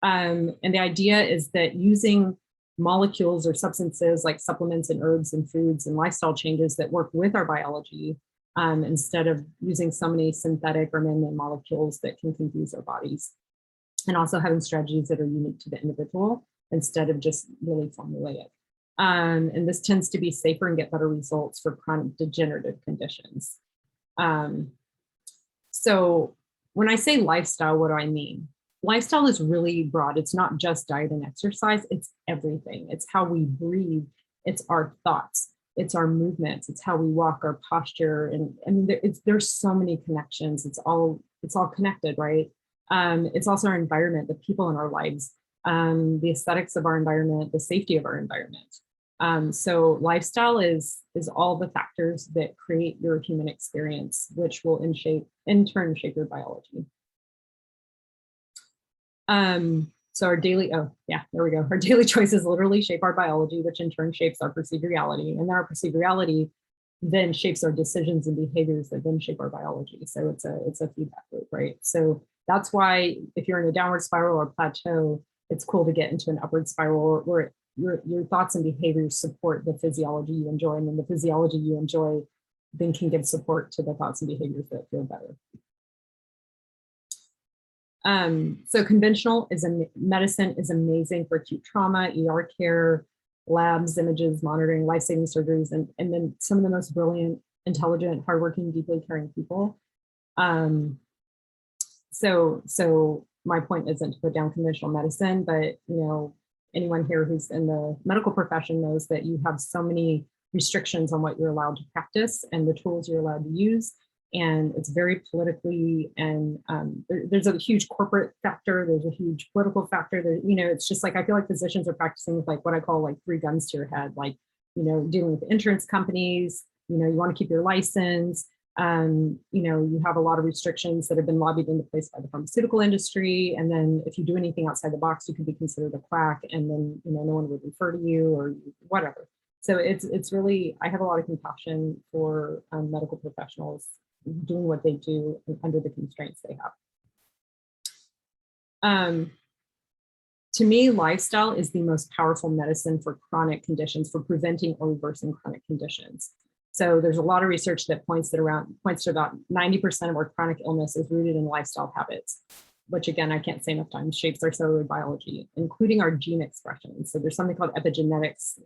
And the idea is that using molecules or substances like supplements and herbs and foods and lifestyle changes that work with our biology, instead of using so many synthetic or man-made molecules that can confuse our bodies. and also having strategies that are unique to the individual instead of just really formulaic. And this tends to be safer and get better results for chronic degenerative conditions. So when I say lifestyle, what do I mean? Lifestyle is really broad. It's not just diet and exercise, it's everything. It's how we breathe, it's our thoughts, it's our movements, it's how we walk, our posture. And I mean, there's so many connections. It's all connected, right? It's also our environment, the people in our lives, the aesthetics of our environment, the safety of our environment. So lifestyle is all the factors that create your human experience, which will in turn shape your biology. So our daily, our daily choices literally shape our biology, which in turn shapes our perceived reality. And our perceived reality then shapes our decisions and behaviors that then shape our biology. So it's a feedback loop, right? So that's why if you're in a downward spiral or plateau, it's cool to get into an upward spiral where your thoughts and behaviors support the physiology you enjoy, and then the physiology you enjoy then can give support to the thoughts and behaviors that feel better. So conventional medicine is amazing for acute trauma, ER care, labs, images, monitoring, life-saving surgeries, and then some of the most brilliant, intelligent, hardworking, deeply caring people. So my point isn't to put down conventional medicine, but anyone here who's in the medical profession knows that you have so many restrictions on what you're allowed to practice and the tools you're allowed to use. And it's very politically, and there's a huge corporate factor. There's a huge political factor. It's just like, I feel like physicians are practicing with like what I call like 3 guns to your head, like, dealing with insurance companies, you want to keep your license. You have a lot of restrictions that have been lobbied into place by the pharmaceutical industry. And then if you do anything outside the box, you could be considered a quack, and then, no one would refer to you or whatever. So it's really, I have a lot of compassion for medical professionals doing what they do under the constraints they have. To me, lifestyle is the most powerful medicine for chronic conditions, for preventing or reversing chronic conditions. So there's a lot of research that points to about 90% of our chronic illness is rooted in lifestyle habits, which again, I can't say enough times, shapes our cellular biology, including our gene expression. So there's something called epigenetics.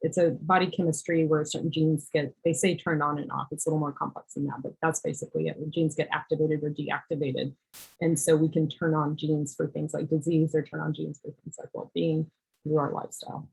It's a body chemistry where certain genes they say turned on and off. It's a little more complex than that, but that's basically it. The genes get activated or deactivated. And so we can turn on genes for things like disease or turn on genes for things like well-being through our lifestyle.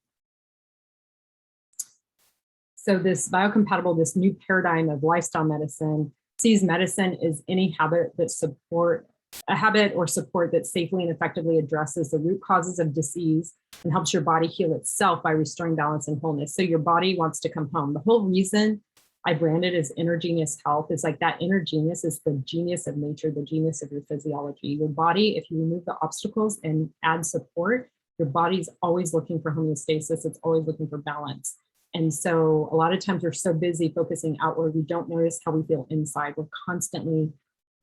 So this biocompatible, this new paradigm of lifestyle medicine sees medicine as any habit that support that safely and effectively addresses the root causes of disease and helps your body heal itself by restoring balance and wholeness. So your body wants to come home. The whole reason I brand it as inner genius health is like that inner genius is the genius of nature, the genius of your physiology. Your body, if you remove the obstacles and add support, your body's always looking for homeostasis. It's always looking for balance. And so a lot of times we're so busy focusing outward, we don't notice how we feel inside. We're constantly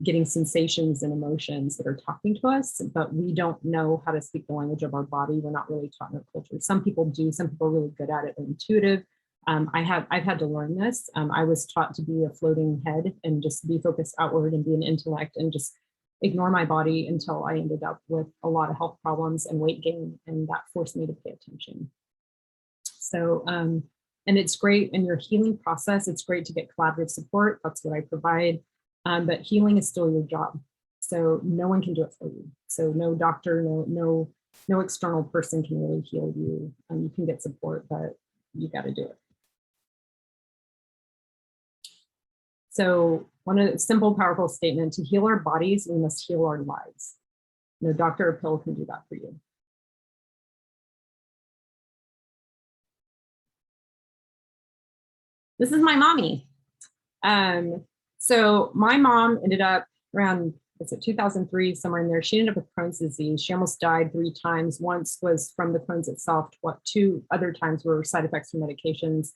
getting sensations and emotions that are talking to us, but we don't know how to speak the language of our body. We're not really taught in our culture. Some people do, some people are really good at it, they're intuitive. I've had to learn this. I was taught to be a floating head and just be focused outward and be an intellect and just ignore my body until I ended up with a lot of health problems and weight gain, and that forced me to pay attention. So, and it's great in your healing process. It's great to get collaborative support. That's what I provide. But healing is still your job. So no one can do it for you. So no doctor, no external person can really heal you. You can get support, but you got to do it. So one simple, powerful statement: to heal our bodies, we must heal our lives. No doctor or pill can do that for you. This is my mommy. So my mom ended up around, 2003, somewhere in there. She ended up with Crohn's disease. She almost died 3 times. Once was from the Crohn's itself. 2 other times were side effects from medications.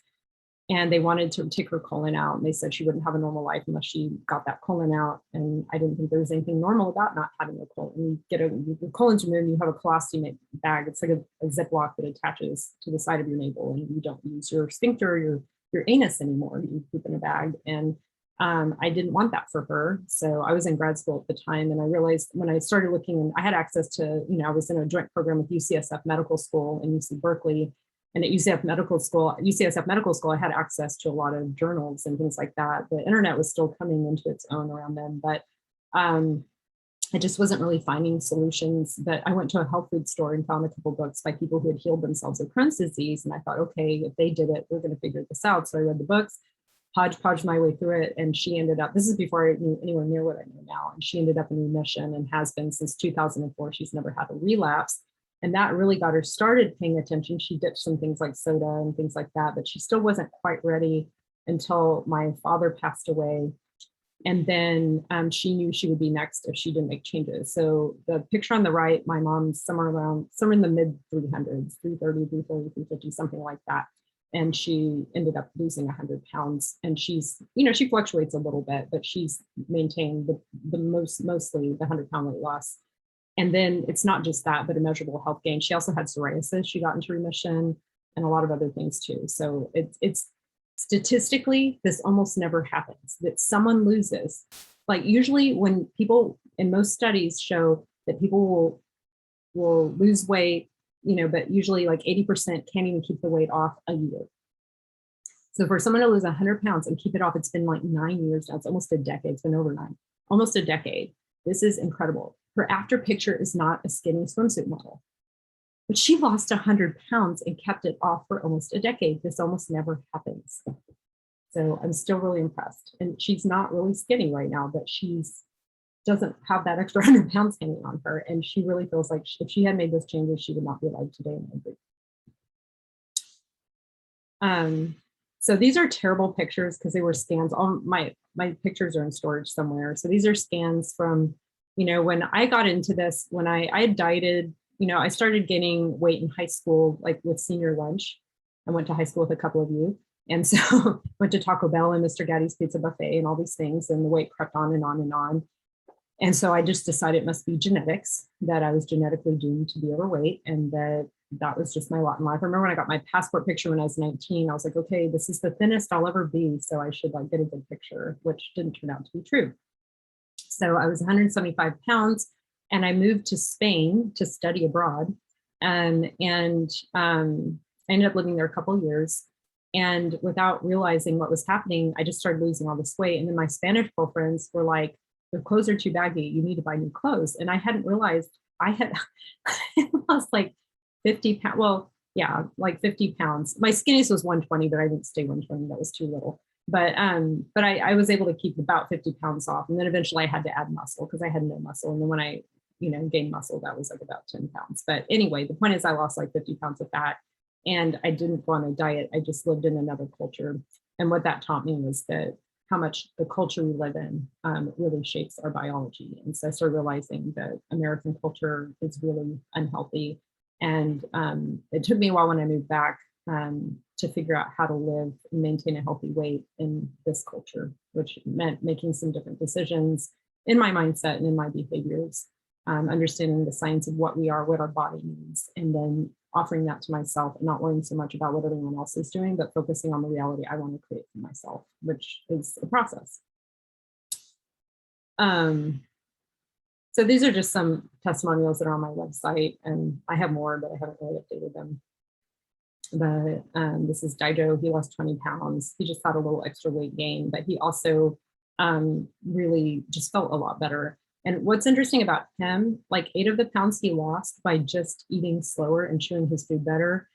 And they wanted to take her colon out. And they said she wouldn't have a normal life unless she got that colon out. And I didn't think there was anything normal about not having a colon. Your colon's removed, you have a colostomy bag. It's like a Ziploc that attaches to the side of your navel, and you don't use your sphincter or your anus anymore. You poop in a bag. And I didn't want that for her. So I was in grad school at the time. And I realized when I started looking, I had access to, I was in a joint program with UCSF Medical School and UC Berkeley. And at UCSF Medical School, I had access to a lot of journals and things like that. The internet was still coming into its own around then, but I just wasn't really finding solutions. But I went to a health food store and found a couple books by people who had healed themselves of Crohn's disease. And I thought, okay, if they did it, we're going to figure this out. So I read the books, hodgepodge my way through it. And she ended up, this is before I knew anywhere near what I know now. And she ended up in remission and has been since 2004. She's never had a relapse. And that really got her started paying attention. She ditched some things like soda and things like that, but she still wasn't quite ready until my father passed away. And then she knew she would be next if she didn't make changes. So the picture on the right, my mom's somewhere in the mid 300s, 330, 340, 350, something like that. And she ended up losing 100 pounds. And she's, she fluctuates a little bit, but she's maintained mostly the 100-pound weight loss. And then it's not just that, but a measurable health gain. She also had psoriasis. She got into remission and a lot of other things too. So it's statistically, this almost never happens, that someone loses. Like usually when people, in most studies show that people will lose weight, but usually like 80% can't even keep the weight off a year. So for someone to lose 100 pounds and keep it off, it's been like 9 years now. It's almost a decade. It's been over 9, almost a decade. This is incredible. Her after picture is not a skinny swimsuit model, but she lost 100 pounds and kept it off for almost a decade. This almost never happens. So I'm still really impressed. And she's not really skinny right now, but doesn't have that extra 100 pounds hanging on her. And she really feels like if she had made those changes, she would not be alive today. So these are terrible pictures because they were scans. All my pictures are in storage somewhere. So these are scans from, when I got into this, when I had dieted, I started gaining weight in high school, like with senior lunch. I went to high school with a couple of you. And so went to Taco Bell and Mr. Gaddy's Pizza Buffet and all these things. And the weight crept on and on and on. And so I just decided it must be genetics, that I was genetically doomed to be overweight, and that was just my lot in life. I remember when I got my passport picture when I was 19, I was like, okay, this is the thinnest I'll ever be. So I should get a good picture, which didn't turn out to be true. So I was 175 pounds and I moved to Spain to study abroad. And I ended up living there a couple of years. And without realizing what was happening, I just started losing all this weight. And then my Spanish girlfriends were like, your clothes are too baggy, you need to buy new clothes. And I hadn't realized I had lost like 50 pounds. Well, yeah, like 50 pounds. My skinniest was 120, but I didn't stay 120. That was too little. But I was able to keep about 50 pounds off. And then eventually I had to add muscle because I had no muscle. And then when I, gained muscle, that was like about 10 pounds. But anyway, the point is I lost like 50 pounds of fat and I didn't go on a diet. I just lived in another culture. And what that taught me was that how much the culture we live in really shapes our biology. And so I started realizing that American culture is really unhealthy. And it took me a while when I moved back to figure out how to live and maintain a healthy weight in this culture, which meant making some different decisions in my mindset and in my behaviors, understanding the science of what we are, what our body needs, and then offering that to myself and not worrying so much about what everyone else is doing, but focusing on the reality I want to create for myself, which is a process. So these are just some testimonials that are on my website, and I have more, but I haven't really updated them. But this is Dido. He lost 20 pounds. He just had a little extra weight gain, but he also really just felt a lot better. And what's interesting about him, like 8 of the pounds he lost by just eating slower and chewing his food better,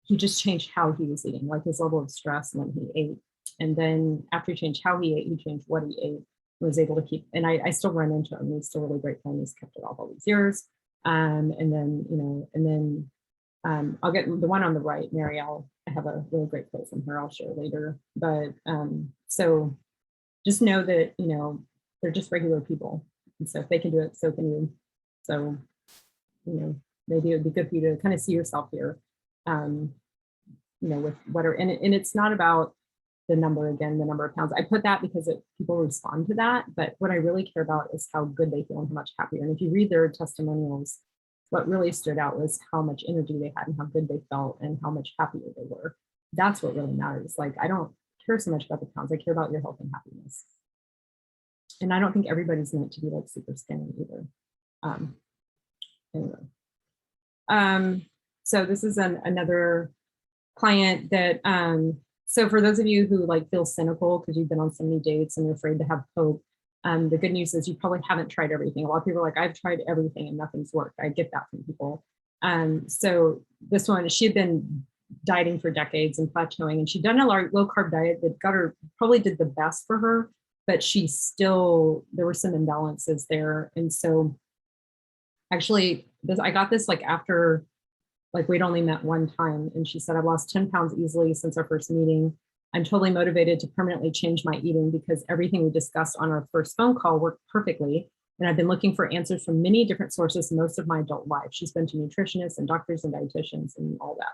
he just changed how he was eating, like his level of stress when he ate. And then after he changed how he ate, he changed what he ate, was able to keep, and I still run into him. He's still really great friend. He's kept it off all these years. And then I'll get the one on the right, Marielle. I have a really great quote from her I'll share later. But so just know that, they're just regular people. And so if they can do it, so can you. So, maybe it would be good for you to kind of see yourself here, with what are, and it's not about the number, again, the number of pounds. I put that because people respond to that. But what I really care about is how good they feel and how much happier. And if you read their testimonials, what really stood out was how much energy they had and how good they felt and how much happier they were. That's what really matters. Like, I don't care so much about the pounds. I care about your health and happiness. And I don't think everybody's meant to be like super skinny either. Anyway. So this is another client that, so for those of you who like feel cynical because you've been on so many dates and you're afraid to have hope, the good news is you probably haven't tried everything. A lot of people are like, I've tried everything and nothing's worked. I get that from people. So this one, she had been dieting for decades and plateauing, and she'd done a low carb diet that got her, probably did the best for her, but she still, there were some imbalances there. And so actually I got this like after, like we'd only met one time, and she said, I've lost 10 pounds easily since our first meeting. I'm totally motivated to permanently change my eating because everything we discussed on our first phone call worked perfectly. And I've been looking for answers from many different sources most of my adult life. She's been to nutritionists and doctors and dietitians and all that.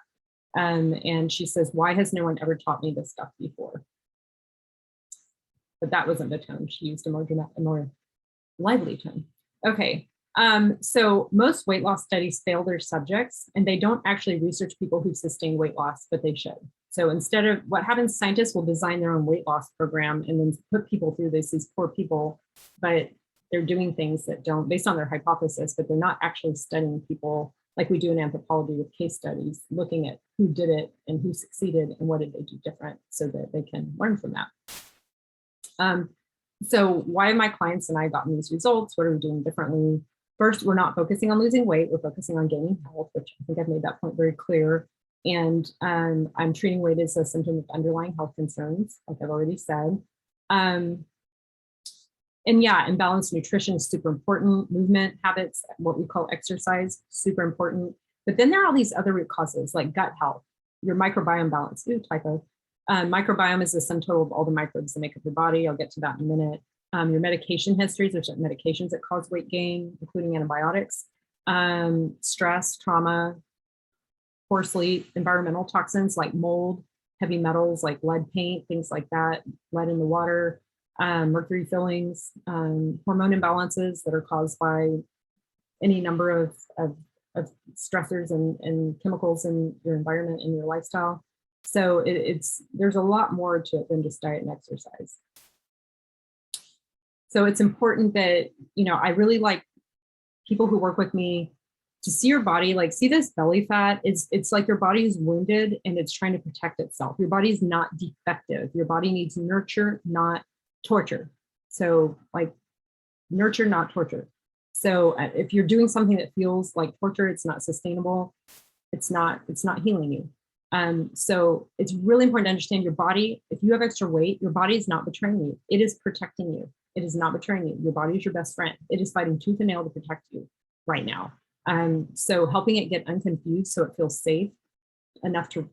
And she says, why has no one ever taught me this stuff before? But that wasn't the tone. She used a more lively tone. Okay. So most weight loss studies fail their subjects, and they don't actually research people who sustain weight loss, but they should. So instead of what happens, scientists will design their own weight loss program and then put people through this, these poor people, but they're doing things that don't, based on their hypothesis, but they're not actually studying people like we do in anthropology with case studies, looking at who did it and who succeeded and what did they do different so that they can learn from that. So why have my clients and I gotten these results? What are we doing differently? First, we're not focusing on losing weight. We're focusing on gaining health, which I think I've made that point very clear. And I'm treating weight as a symptom of underlying health concerns, like I've already said. And yeah, imbalanced nutrition is super important. Movement habits, what we call exercise, super important. But then there are all these other root causes like gut health, your microbiome balance. Ooh, typo. Microbiome is the sum total of all the microbes that make up your body. I'll get to that in a minute. Your medication histories, there's certain medications that cause weight gain, including antibiotics, stress, trauma, poor sleep, environmental toxins like mold, heavy metals like lead paint, things like that, lead in the water, mercury fillings, hormone imbalances that are caused by any number of stressors and chemicals in your environment and your lifestyle. So there's a lot more to it than just diet and exercise. So it's important that, I really like people who work with me to see your body, like see this belly fat. It's like your body is wounded and it's trying to protect itself. Your body is not defective. Your body needs nurture, not torture. So like nurture, not torture. So if you're doing something that feels like torture, it's not sustainable. It's not healing you. So it's really important to understand your body. If you have extra weight, your body is not betraying you. It is protecting you. It is not betraying you. Your body is your best friend. It is fighting tooth and nail to protect you right now. So helping it get unconfused so it feels safe enough to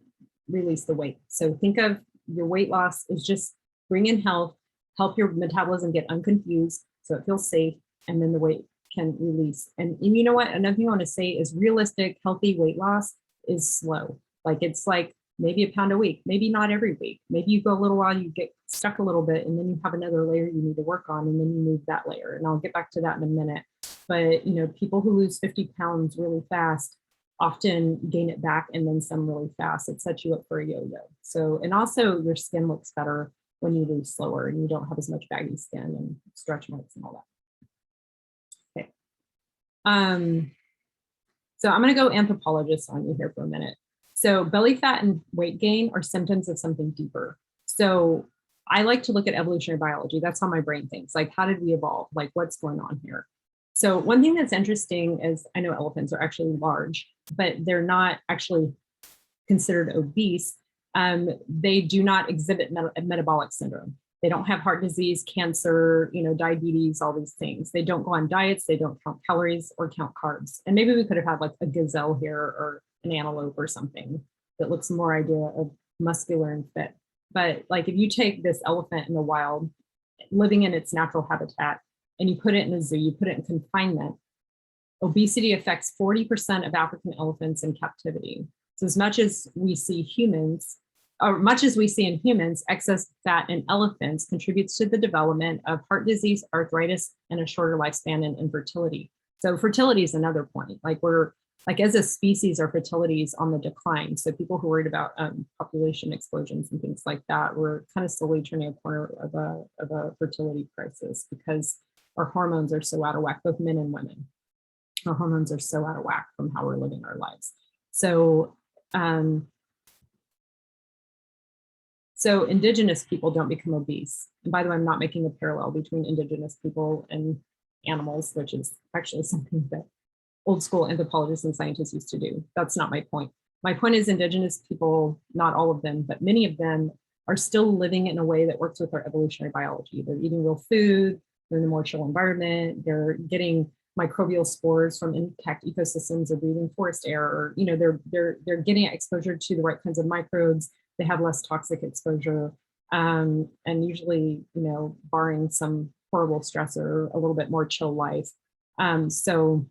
release the weight. So think of your weight loss is just bring in health, help your metabolism get unconfused so it feels safe, and then the weight can release. And you know what? Another thing I want to say is realistic, healthy weight loss is slow. Like it's like maybe a pound a week, maybe not every week. Maybe you go a little while, you get stuck a little bit, and then you have another layer you need to work on, and then you move that layer. And I'll get back to that in a minute. But people who lose 50 pounds really fast often gain it back and then some really fast. It sets you up for a yo-yo. So, and also your skin looks better when you lose slower and you don't have as much baggy skin and stretch marks and all that. Okay. So I'm going to go anthropologist on you here for a minute. So belly fat and weight gain are symptoms of something deeper. So I like to look at evolutionary biology. That's how my brain thinks. Like, how did we evolve? Like, what's going on here? So one thing that's interesting is I know elephants are actually large, but they're not actually considered obese. They do not exhibit metabolic syndrome. They don't have heart disease, cancer, diabetes, all these things. They don't go on diets. They don't count calories or count carbs. And maybe we could have had like a gazelle here or an antelope or something that looks more idea of muscular and fit. But like if you take this elephant in the wild, living in its natural habitat, and you put it in a zoo, you put it in confinement, obesity affects 40% of African elephants in captivity. So as much as we see humans, or much as we see in humans, excess fat in elephants contributes to the development of heart disease, arthritis, and a shorter lifespan and infertility. So fertility is another point. Like we're like as a species, our fertility is on the decline. So people who worried about population explosions and things like that, we're kind of slowly turning a corner of a fertility crisis because our hormones are so out of whack, both men and women. Our hormones are so out of whack from how we're living our lives. So, so indigenous people don't become obese. And by the way, I'm not making a parallel between indigenous people and animals, which is actually something that old school anthropologists and scientists used to do. That's not my point. My point is indigenous people, not all of them, but many of them are still living in a way that works with our evolutionary biology. They're eating real food, they're in a more chill environment, they're getting microbial spores from intact ecosystems, or breathing forest air, or they're getting exposure to the right kinds of microbes. They have less toxic exposure, and usually, barring some horrible stressor, a little bit more chill life. So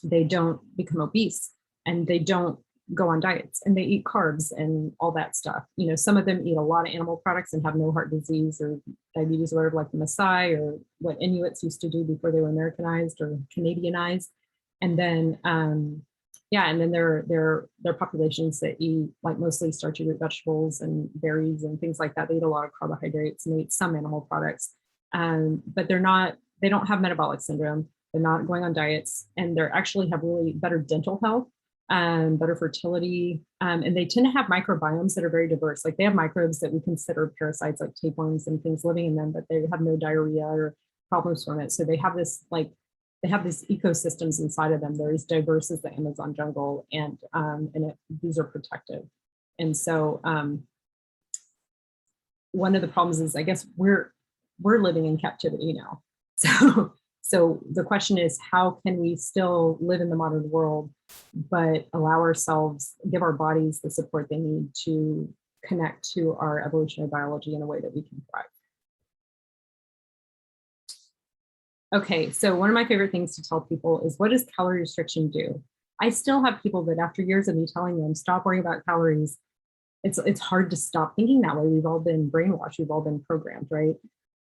they don't become obese, and they don't go on diets, and they eat carbs and all that stuff. Some of them eat a lot of animal products and have no heart disease or diabetes or whatever, like the Maasai or what Inuits used to do before they were Americanized or Canadianized. And then, and then there are populations that eat like mostly starchy root vegetables and berries and things like that. They eat a lot of carbohydrates and they eat some animal products, but they don't have metabolic syndrome. They're not going on diets, and they're actually have really better dental health, better fertility, and they tend to have microbiomes that are very diverse. Like they have microbes that we consider parasites, like tapeworms and things living in them, but they have no diarrhea or problems from it. So they have these ecosystems inside of them. They're as diverse as the Amazon jungle, and these are protective. And so one of the problems is, I guess we're living in captivity now. So the question is, how can we still live in the modern world, but allow ourselves, give our bodies the support they need to connect to our evolutionary biology in a way that we can thrive? Okay, so one of my favorite things to tell people is, what does calorie restriction do? I still have people that after years of me telling them, stop worrying about calories, it's hard to stop thinking that way. We've all been brainwashed, we've all been programmed, right?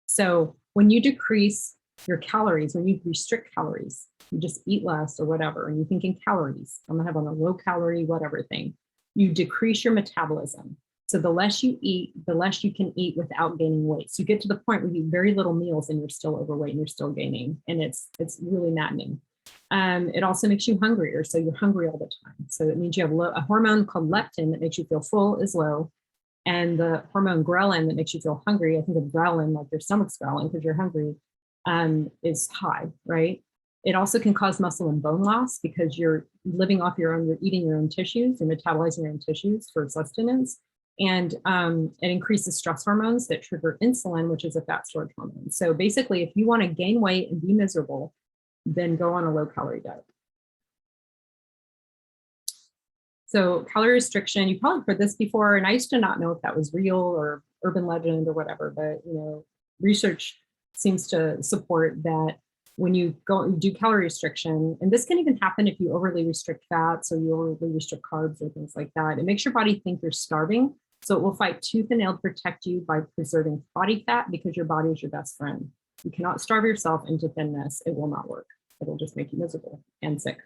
So when you decrease your calories, when you restrict calories, you just eat less or whatever, and you think in calories, I'm gonna have on a low calorie, whatever thing, you decrease your metabolism. So the less you eat, the less you can eat without gaining weight. So you get to the point where you eat very little meals and you're still overweight and you're still gaining. And it's really maddening. It also makes you hungrier. So you're hungry all the time. So it means you have a hormone called leptin that makes you feel full is low. And the hormone ghrelin that makes you feel hungry, I think of ghrelin, like your stomach's growling because you're hungry, is high, right? It also can cause muscle and bone loss because you're living off your own, you're eating your own tissues, you're metabolizing your own tissues for sustenance. And it increases stress hormones that trigger insulin, which is a fat storage hormone. So basically, if you want to gain weight and be miserable, then go on a low calorie diet. So calorie restriction, you probably heard this before, and I used to not know if that was real or urban legend or whatever, but research seems to support that when you go and do calorie restriction, and this can even happen if you overly restrict fats or you overly restrict carbs or things like that, it makes your body think you're starving. So it will fight tooth and nail to protect you by preserving body fat, because your body is your best friend. You cannot starve yourself into thinness. It will not work. It'll just make you miserable and sick.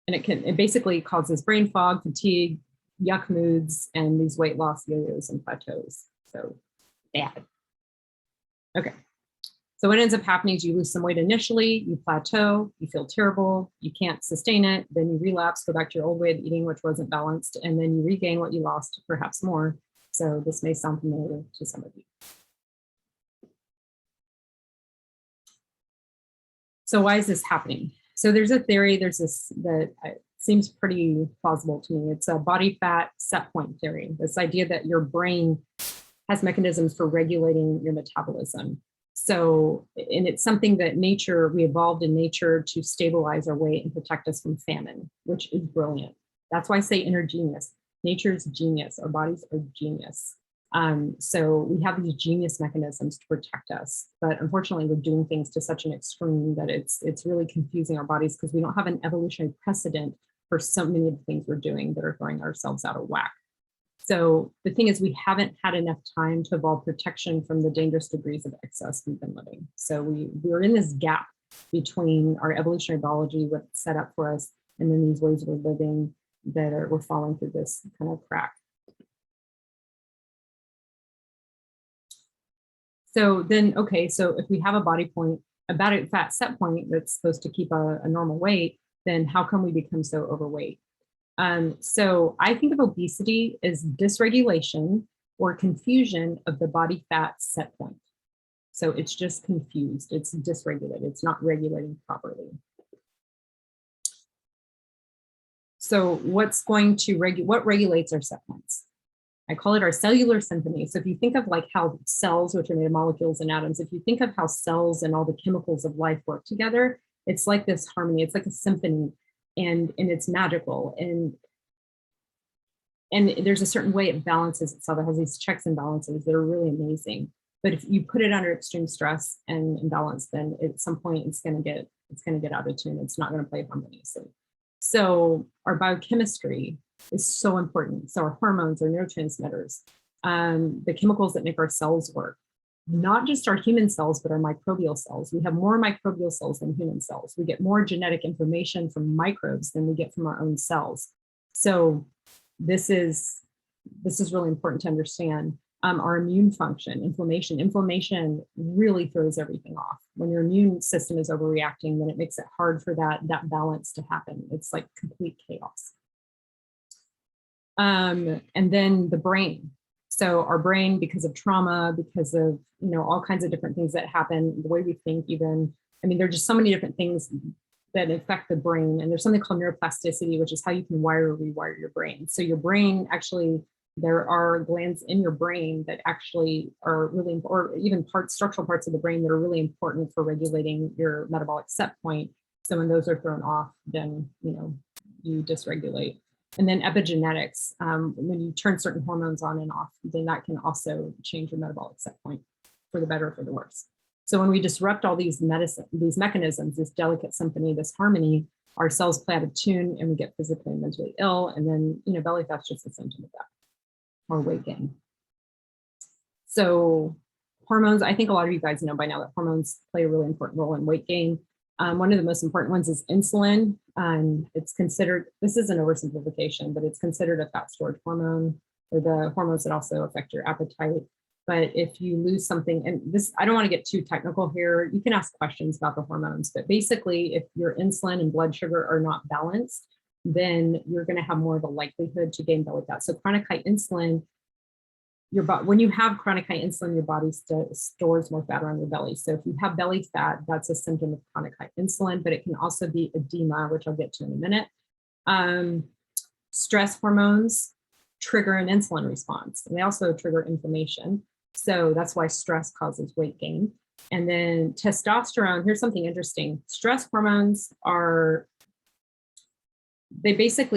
And it basically causes brain fog, fatigue, yuck moods, and these weight loss yo-yos and plateaus. So bad. Okay. So what ends up happening is you lose some weight initially, you plateau, you feel terrible, you can't sustain it, then you relapse, go back to your old way of eating, which wasn't balanced, and then you regain what you lost, perhaps more. So this may sound familiar to some of you. So why is this happening? So there's a theory, there's this that seems pretty plausible to me. It's a body fat set point theory. This idea that your brain has mechanisms for regulating your metabolism. So, and it's something that we evolved in nature to stabilize our weight and protect us from famine, which is brilliant. That's why I say inner genius. Nature's genius, our bodies are genius. So we have these genius mechanisms to protect us, but unfortunately we're doing things to such an extreme that it's really confusing our bodies, because we don't have an evolutionary precedent for so many of the things we're doing that are throwing ourselves out of whack. So the thing is, we haven't had enough time to evolve protection from the dangerous degrees of excess we've been living. So we're in this gap between our evolutionary biology, what's set up for us, and then these ways we're living that we're falling through this kind of crack. So then, okay, so if we have a body point, a body fat set point that's supposed to keep a normal weight, then how come we become so overweight? So I think of obesity as dysregulation or confusion of the body fat set point. So it's just confused, it's dysregulated, it's not regulating properly. So what's going to what regulates our set points? I call it our cellular symphony. So if you think of like how cells, which are made of molecules and atoms, if you think of how cells and all the chemicals of life work together, it's like this harmony, it's like a symphony, and it's magical. And there's a certain way it balances itself. It has these checks and balances that are really amazing. But if you put it under extreme stress and imbalance, then at some point it's going to get out of tune. It's not going to play harmoniously. So our biochemistry is so important. So our hormones, our neurotransmitters, the chemicals that make our cells work, not just our human cells, but our microbial cells. We have more microbial cells than human cells. We get more genetic information from microbes than we get from our own cells. So this is really important to understand. Our immune function, inflammation really throws everything off. When your immune system is overreacting, then it makes it hard for that balance to happen. It's like complete chaos. And then the brain. So our brain, because of trauma, because of all kinds of different things that happen, the way we think, even, I mean, there are just so many different things that affect the brain. And there's something called neuroplasticity, which is how you can wire or rewire your brain. So your brain actually, there are glands in your brain that actually are really, or even structural parts of the brain that are really important for regulating your metabolic set point. So when those are thrown off, then you dysregulate. And then epigenetics, when you turn certain hormones on and off, then that can also change your metabolic set point for the better or for the worse. So when we disrupt all these mechanisms, this delicate symphony, this harmony, our cells play out of tune and we get physically and mentally ill. And then, belly fat's just a symptom of that, or weight gain. So hormones, I think a lot of you guys know by now that hormones play a really important role in weight gain. One of the most important ones is insulin. It's considered, this is an oversimplification, but it's considered a fat storage hormone, or the hormones that also affect your appetite. But if you lose something, and this, I don't want to get too technical here, you can ask questions about the hormones, but basically if your insulin and blood sugar are not balanced, then you're going to have more of a likelihood to gain belly fat. So chronic high insulin, when you have chronic high insulin, your body stores more fat around your belly. So if you have belly fat, that's a symptom of chronic high insulin, but it can also be edema, which I'll get to in a minute. Stress hormones trigger an insulin response, and they also trigger inflammation. So that's why stress causes weight gain. And then testosterone, here's something interesting. Stress hormones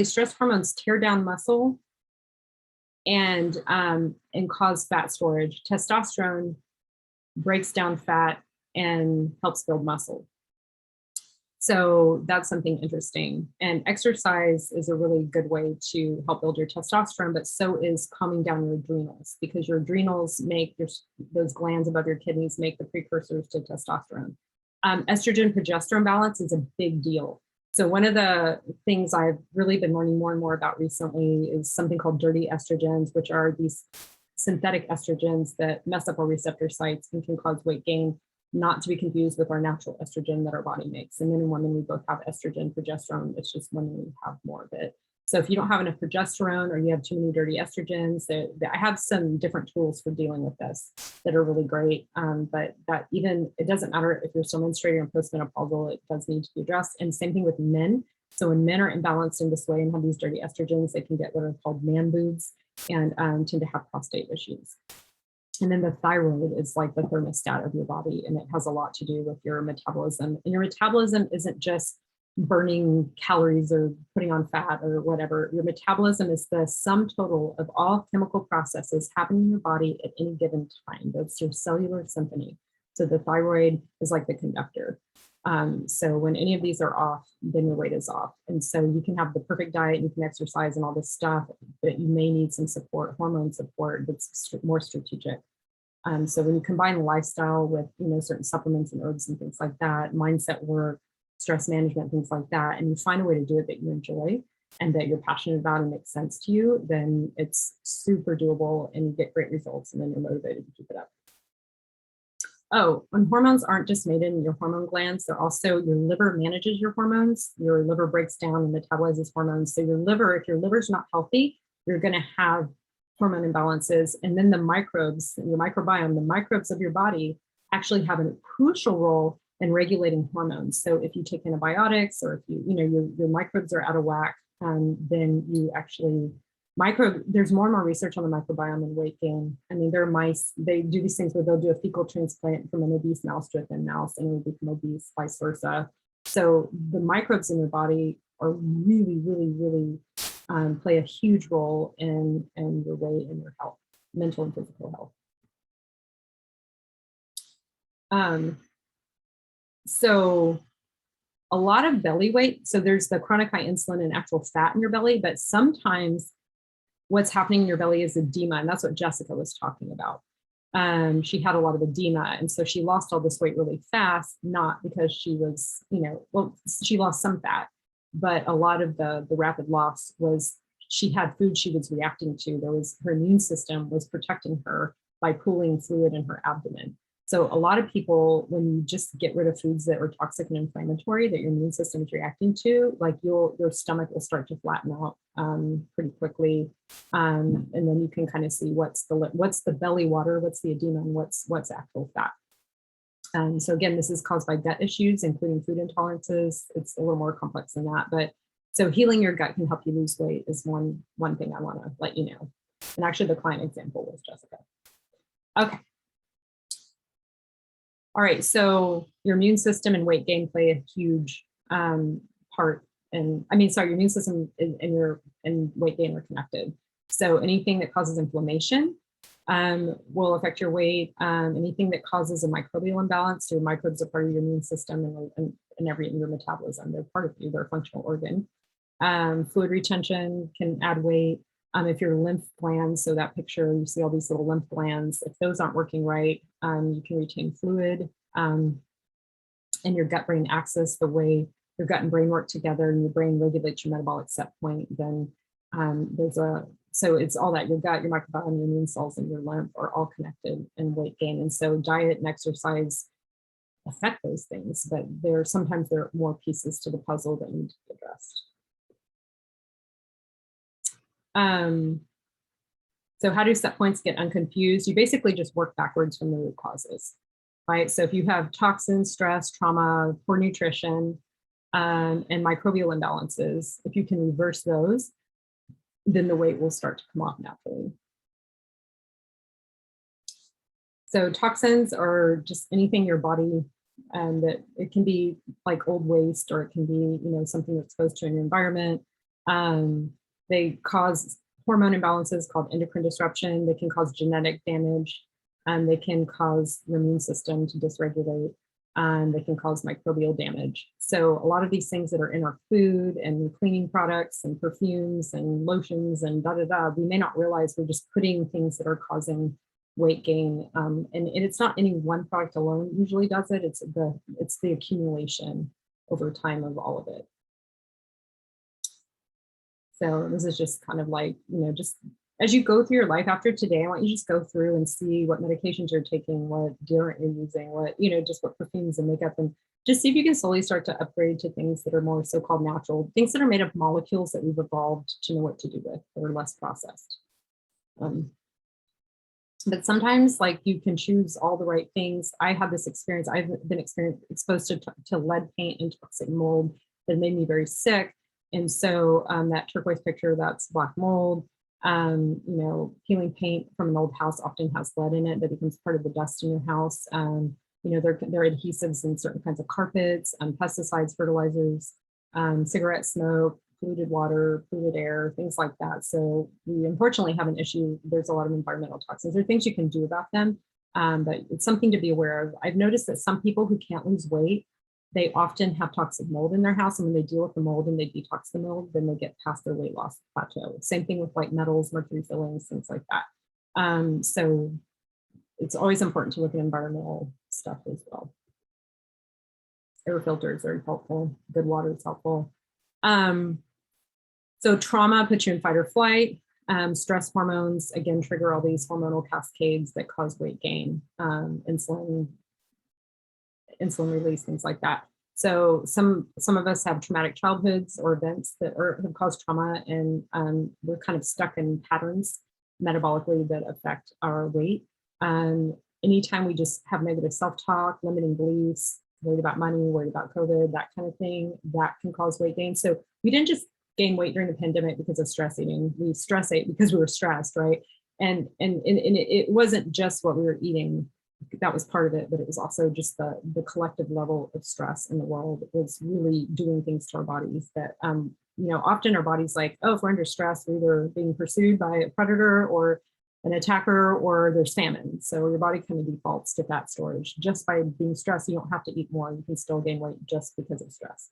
stress hormones tear down muscle and cause fat storage. Testosterone breaks down fat and helps build muscle. So that's something interesting. And exercise is a really good way to help build your testosterone, but so is calming down your adrenals, because your adrenals make those glands above your kidneys make the precursors to testosterone. Estrogen progesterone balance is a big deal. So one of the things I've really been learning more and more about recently is something called dirty estrogens, which are these synthetic estrogens that mess up our receptor sites and can cause weight gain, not to be confused with our natural estrogen that our body makes. And men and women, we both have estrogen, progesterone. It's just women we have more of it. So if you don't have enough progesterone or you have too many dirty estrogens, I have some different tools for dealing with this that are really great. But that even, it doesn't matter if you're still menstruating or postmenopausal, it does need to be addressed. And same thing with men. So when men are imbalanced in this way and have these dirty estrogens, they can get what are called man boobs and tend to have prostate issues. And then the thyroid is like the thermostat of your body, and it has a lot to do with your metabolism. And your metabolism isn't just burning calories or putting on fat or whatever. Your metabolism is the sum total of all chemical processes happening in your body at any given time. That's your cellular symphony. So the thyroid is like the conductor. So when any of these are off, then your weight is off. And so you can have the perfect diet, you can exercise and all this stuff, but you may need some support, hormone support that's more strategic. So when you combine lifestyle with, certain supplements and herbs and things like that, mindset work, stress management, things like that, and you find a way to do it that you enjoy and that you're passionate about and makes sense to you, then it's super doable and you get great results, and then you're motivated to keep it up. Oh, and hormones aren't just made in your hormone glands. They're also, your liver manages your hormones. Your liver breaks down and metabolizes hormones. So your liver, if your liver's not healthy, you're going to have hormone imbalances. And then the microbes, your microbiome, the microbes of your body actually have a crucial role in regulating hormones. So if you take antibiotics, or if your microbes are out of whack, then you actually there's more and more research on the microbiome and weight gain. I mean, there are mice, they do these things where they'll do a fecal transplant from an obese mouse to a thin mouse, and it will become obese, vice versa. So the microbes in your body are really, really, really play a huge role in your weight and your health, mental and physical health. So a lot of belly weight, so there's the chronic high insulin and actual fat in your belly, but sometimes what's happening in your belly is edema, and that's what Jessica was talking about. She had a lot of edema, and so she lost all this weight really fast, not because she was, she lost some fat, but a lot of the rapid loss was she had food she was reacting to. Her immune system was protecting her by pooling fluid in her abdomen. So a lot of people, when you just get rid of foods that are toxic and inflammatory that your immune system is reacting to, like your stomach will start to flatten out pretty quickly. And then you can kind of see what's the belly water, what's the edema, and what's actual fat. So again, this is caused by gut issues, including food intolerances. It's a little more complex than that, but so healing your gut can help you lose weight is one thing I want to let you know. And actually the client example was Jessica. Okay. All right, so your immune system and weight gain play a huge part. Your immune system and weight gain are connected. So anything that causes inflammation will affect your weight. Anything that causes a microbial imbalance, your microbes are part of your immune system and your metabolism. They're part of you, they're a functional organ. Fluid retention can add weight. If your lymph glands, so that picture, you see all these little lymph glands, if those aren't working right, you can retain fluid. And your gut-brain axis, the way your gut and brain work together and your brain regulates your metabolic set point, then so it's all that, your gut, your microbiome, your immune cells, and your lymph are all connected in weight gain. And so diet and exercise affect those things, but sometimes there are more pieces to the puzzle that need to be addressed. So how do set points get unconfused? You basically just work backwards from the root causes, right? So if you have toxins, stress, trauma, poor nutrition, and microbial imbalances, if you can reverse those, then the weight will start to come off naturally. So toxins are just anything in your body, and that it can be like old waste, or it can be, something that's exposed to an environment. They cause hormone imbalances called endocrine disruption. They can cause genetic damage, and they can cause the immune system to dysregulate, and they can cause microbial damage. So a lot of these things that are in our food and cleaning products and perfumes and lotions and we may not realize we're just putting things that are causing weight gain. And it's not any one product alone usually does it. It's the accumulation over time of all of it. So this is just kind of like, just as you go through your life after today, I want you to just go through and see what medications you're taking, what deodorant you're using, what, just what perfumes and makeup, and just see if you can slowly start to upgrade to things that are more so-called natural, things that are made of molecules that we've evolved to know what to do with, that are less processed. But sometimes like you can choose all the right things. I had this experience, I've been exposed to lead paint and toxic mold that made me very sick. And so that turquoise picture, that's black mold. Peeling paint from an old house often has lead in it that becomes part of the dust in your house. There are adhesives in certain kinds of carpets, pesticides, fertilizers, cigarette smoke, polluted water, polluted air, things like that. So we unfortunately have an issue. There's a lot of environmental toxins. There are things you can do about them, but it's something to be aware of. I've noticed that some people who can't lose weight, they often have toxic mold in their house, and when they deal with the mold and they detox the mold, then they get past their weight loss plateau. Same thing with like metals, mercury fillings, things like that. So it's always important to look at environmental stuff as well. Air filters are helpful. Good water is helpful. So trauma puts you in fight or flight. Stress hormones, again, trigger all these hormonal cascades that cause weight gain, insulin release, things like that. So some of us have traumatic childhoods or events that have caused trauma, and we're kind of stuck in patterns metabolically that affect our weight. Anytime we just have negative self-talk, limiting beliefs, worried about money, worried about COVID, that kind of thing, that can cause weight gain. So we didn't just gain weight during the pandemic because of stress eating. We stress ate because we were stressed, right? And it wasn't just what we were eating. That was part of it, but it was also just the collective level of stress in the world was really doing things to our bodies that, often our body's like, oh, if we're under stress, we're either being pursued by a predator or an attacker, or there's famine. So your body kind of defaults to fat storage. Just by being stressed, you don't have to eat more. You can still gain weight just because of stress.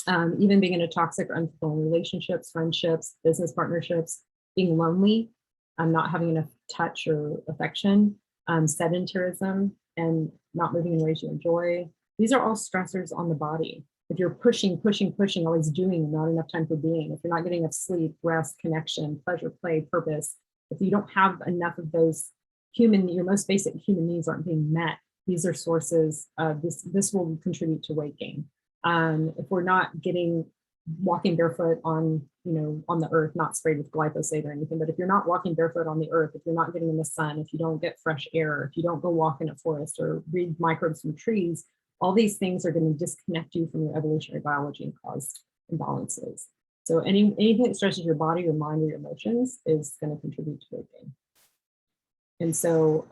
Even being in a toxic or unfulfilling relationships, friendships, business partnerships, being lonely, not having enough touch or affection, sedentarism, and not moving in ways you enjoy. These are all stressors on the body. If you're pushing, always doing, not enough time for being, if you're not getting enough sleep, rest, connection, pleasure, play, purpose, if you don't have enough of those your most basic human needs aren't being met, these are sources of this will contribute to weight gain. If we're not walking barefoot on the earth, not sprayed with glyphosate or anything, but if you're not walking barefoot on the earth, if you're not getting in the sun, if you don't get fresh air, if you don't go walk in a forest or read microbes from trees, all these things are going to disconnect you from your evolutionary biology and cause imbalances. So anything that stresses your body, your mind, or your emotions is going to contribute to weight gain. And so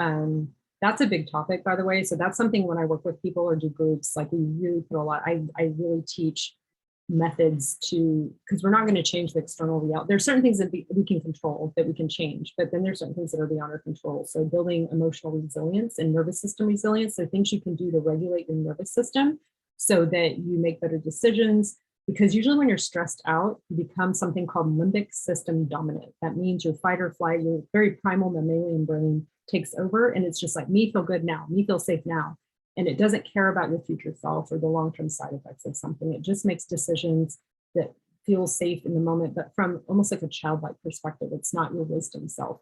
that's a big topic, by the way. So that's something when I work with people or do groups, like we really put a lot, I really teach methods because we're not going to change the external reality. There's certain things that we can control, that we can change, but then there's certain things that are beyond our control. So building emotional resilience and nervous system resilience, so things you can do to regulate your nervous system so that you make better decisions. Because usually when you're stressed out, you become something called limbic system dominant. That means your fight or flight, your very primal mammalian brain takes over, and it's just like, me feel good now, me feel safe now. And it doesn't care about your future self or the long-term side effects of something. It just makes decisions that feel safe in the moment, but from almost like a childlike perspective. It's not your wisdom self.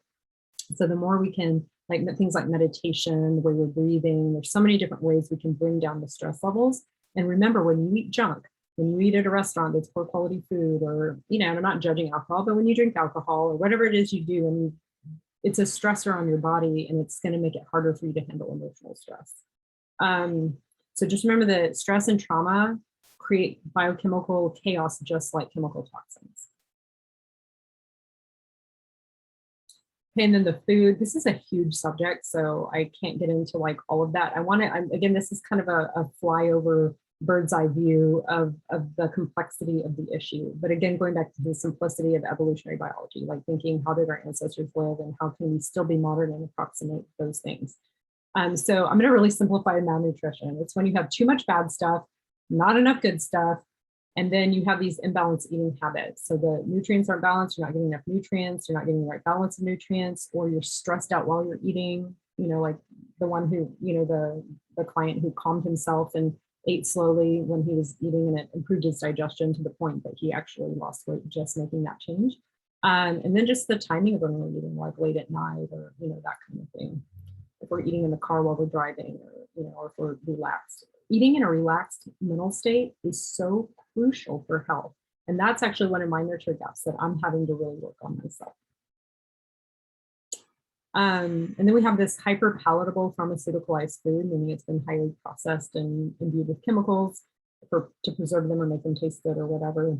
So the more we can, like things like meditation, where you're breathing, there's so many different ways we can bring down the stress levels. And remember, when you eat junk, when you eat at a restaurant that's poor quality food, or, and I'm not judging alcohol, but when you drink alcohol or whatever it is you do, and it's a stressor on your body, and it's going to make it harder for you to handle emotional stress. So just remember that stress and trauma create biochemical chaos, just like chemical toxins. Okay, and then the food, this is a huge subject, so I can't get into like all of that. Again, this is kind of a flyover bird's eye view of the complexity of the issue. But again, going back to the simplicity of evolutionary biology, like thinking, how did our ancestors live and how can we still be modern and approximate those things? So I'm going to really simplify malnutrition. It's when you have too much bad stuff, not enough good stuff, and then you have these imbalanced eating habits. So the nutrients aren't balanced, you're not getting enough nutrients, you're not getting the right balance of nutrients, or you're stressed out while you're eating, like the one who, the client who calmed himself and ate slowly when he was eating, and it improved his digestion to the point that he actually lost weight just making that change. And then just the timing of when we're eating, like late at night, or, that kind of thing. If we're eating in the car while we're driving, or if we're relaxed. Eating in a relaxed mental state is so crucial for health. And that's actually one of my nurture gaps that I'm having to really work on myself. And then we have this hyper palatable pharmaceuticalized food, meaning it's been highly processed and imbued with chemicals to preserve them or make them taste good or whatever.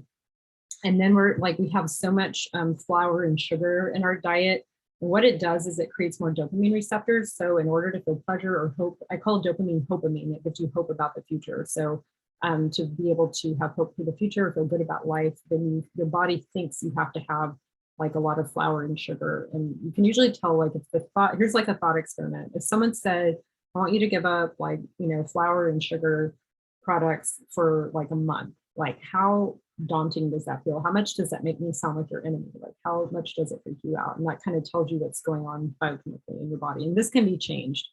And then we have so much flour and sugar in our diet. And what it does is it creates more dopamine receptors. So in order to feel pleasure or hope, I call it dopamine hopamine. It gives you hope about the future. So to be able to have hope for the future, feel good about life, then your body thinks you have to have like a lot of flour and sugar. And you can usually tell, like, if the thought, here's like a thought experiment. If someone said, I want you to give up flour and sugar products for like a month, like how daunting does that feel? How much does that make me sound like your enemy? Like how much does it freak you out? And that kind of tells you what's going on biochemically in your body. And this can be changed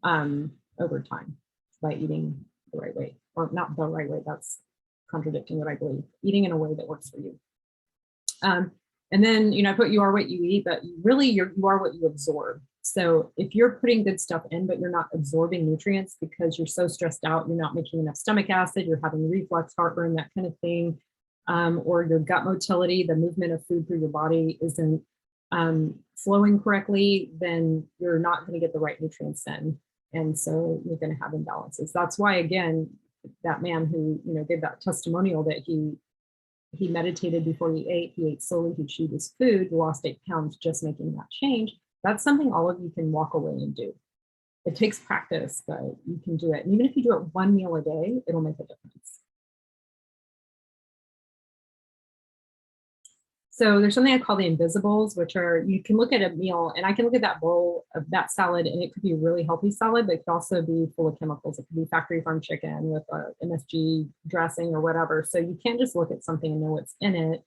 over time by eating the right way, or not the right way. That's contradicting what I believe. Eating in a way that works for you. And then, I put you are what you eat, but really you are what you absorb. So if you're putting good stuff in, but you're not absorbing nutrients because you're so stressed out, you're not making enough stomach acid, you're having reflux, heartburn, that kind of thing, or your gut motility, the movement of food through your body isn't flowing correctly, then you're not going to get the right nutrients in. And so you're going to have imbalances. That's why, again, that man who, gave that testimonial that he meditated before he ate slowly, he chewed his food, lost 8 pounds just making that change. That's something all of you can walk away and do. It takes practice, but you can do it. And even if you do it 1 meal a day, it'll make a difference. So there's something I call the invisibles, which are, you can look at a meal and I can look at that bowl of that salad and it could be a really healthy salad, but it could also be full of chemicals. It could be factory farm chicken with a MSG dressing or whatever. So you can't just look at something and know what's in it.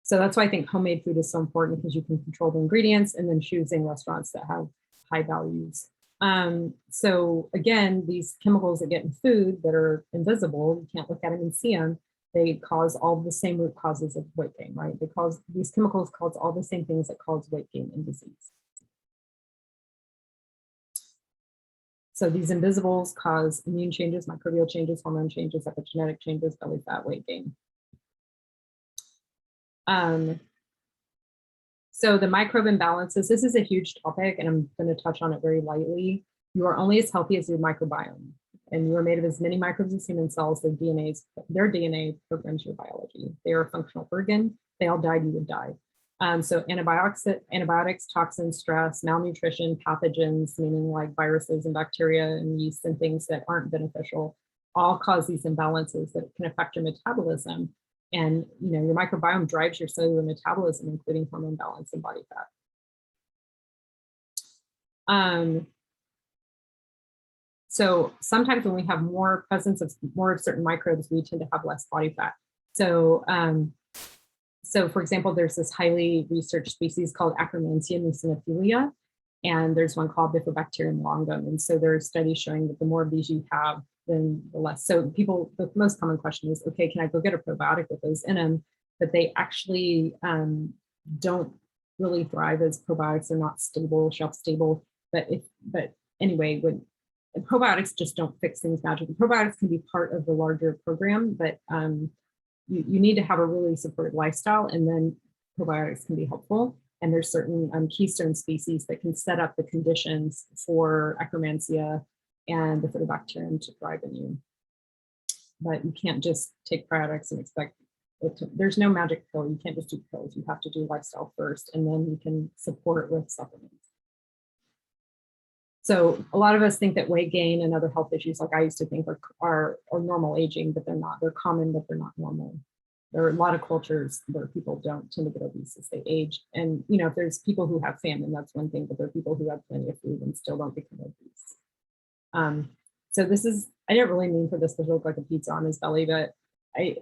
So that's why I think homemade food is so important, because you can control the ingredients, and then choosing restaurants that have high values. So again, these chemicals that get in food that are invisible, you can't look at them and see them. They cause all the same root causes of weight gain, right? These chemicals cause all the same things that cause weight gain and disease. So these invisibles cause immune changes, microbial changes, hormone changes, epigenetic changes, belly fat, weight gain. So the microbe imbalances, this is a huge topic, and I'm going to touch on it very lightly. You are only as healthy as your microbiome, and you are made of as many microbes as human cells. Their DNA programs your biology. They are a functional organ. They all died, you would die. So antibiotics, toxins, stress, malnutrition, pathogens, meaning like viruses and bacteria and yeast and things that aren't beneficial, all cause these imbalances that can affect your metabolism. And your microbiome drives your cellular metabolism, including hormone balance and body fat. So sometimes when we have more presence of more of certain microbes, we tend to have less body fat. So for example, there's this highly researched species called Akkermansia muciniphila, and there's one called Bifidobacterium longum. And so there are studies showing that the more of these you have, then the less. So the most common question is, okay, can I go get a probiotic with those in them? But they actually don't really thrive as probiotics. They're not stable, shelf stable. But anyway, when probiotics just don't fix things magically. Probiotics can be part of the larger program, but you need to have a really supported lifestyle, and then probiotics can be helpful. And there's certain keystone species that can set up the conditions for Akkermansia and the Bifidobacterium to thrive in you. But you can't just take probiotics and expect it to, there's no magic pill. You can't just do pills. You have to do lifestyle first, and then you can support with supplements. So a lot of us think that weight gain and other health issues, like I used to think, are normal aging, but they're not. They're common, but they're not normal. There are a lot of cultures where people don't tend to get obese as they age. And if there's people who have famine, that's one thing, but there are people who have plenty of food and still don't become obese. So I didn't really mean for this to look like a pizza on his belly, but I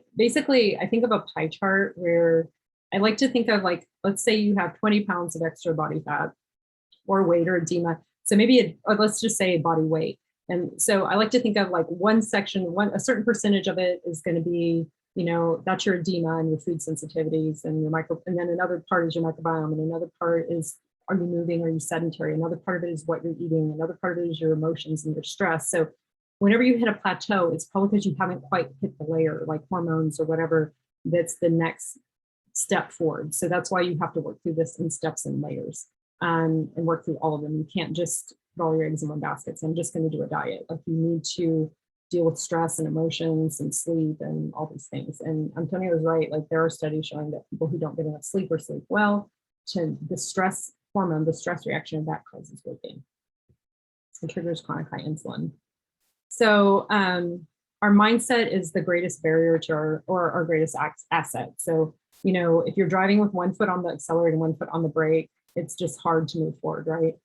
think of a pie chart where I like to think of, like, let's say you have 20 pounds of extra body fat or weight or edema. So maybe let's just say body weight. And so I like to think of like one section, a certain percentage of it is going to be, that's your edema and your food sensitivities and and then another part is your microbiome, and another part is, are you moving? Are you sedentary? Another part of it is what you're eating. Another part of it is your emotions and your stress. So whenever you hit a plateau, it's probably because you haven't quite hit the layer, like hormones or whatever, that's the next step forward. So that's why you have to work through this in steps and layers, and work through all of them. You can't just put all your eggs in one basket. So I'm just going to do a diet. Like, you need to deal with stress and emotions and sleep and all these things. And Antonio was right. Like, there are studies showing that people who don't get enough sleep or sleep well, the stress hormone, the stress reaction of that causes weight gain. It triggers chronic high insulin. So our mindset is the greatest barrier to our greatest asset. So, if you're driving with one foot on the accelerator and one foot on the brake, it's just hard to move forward, right?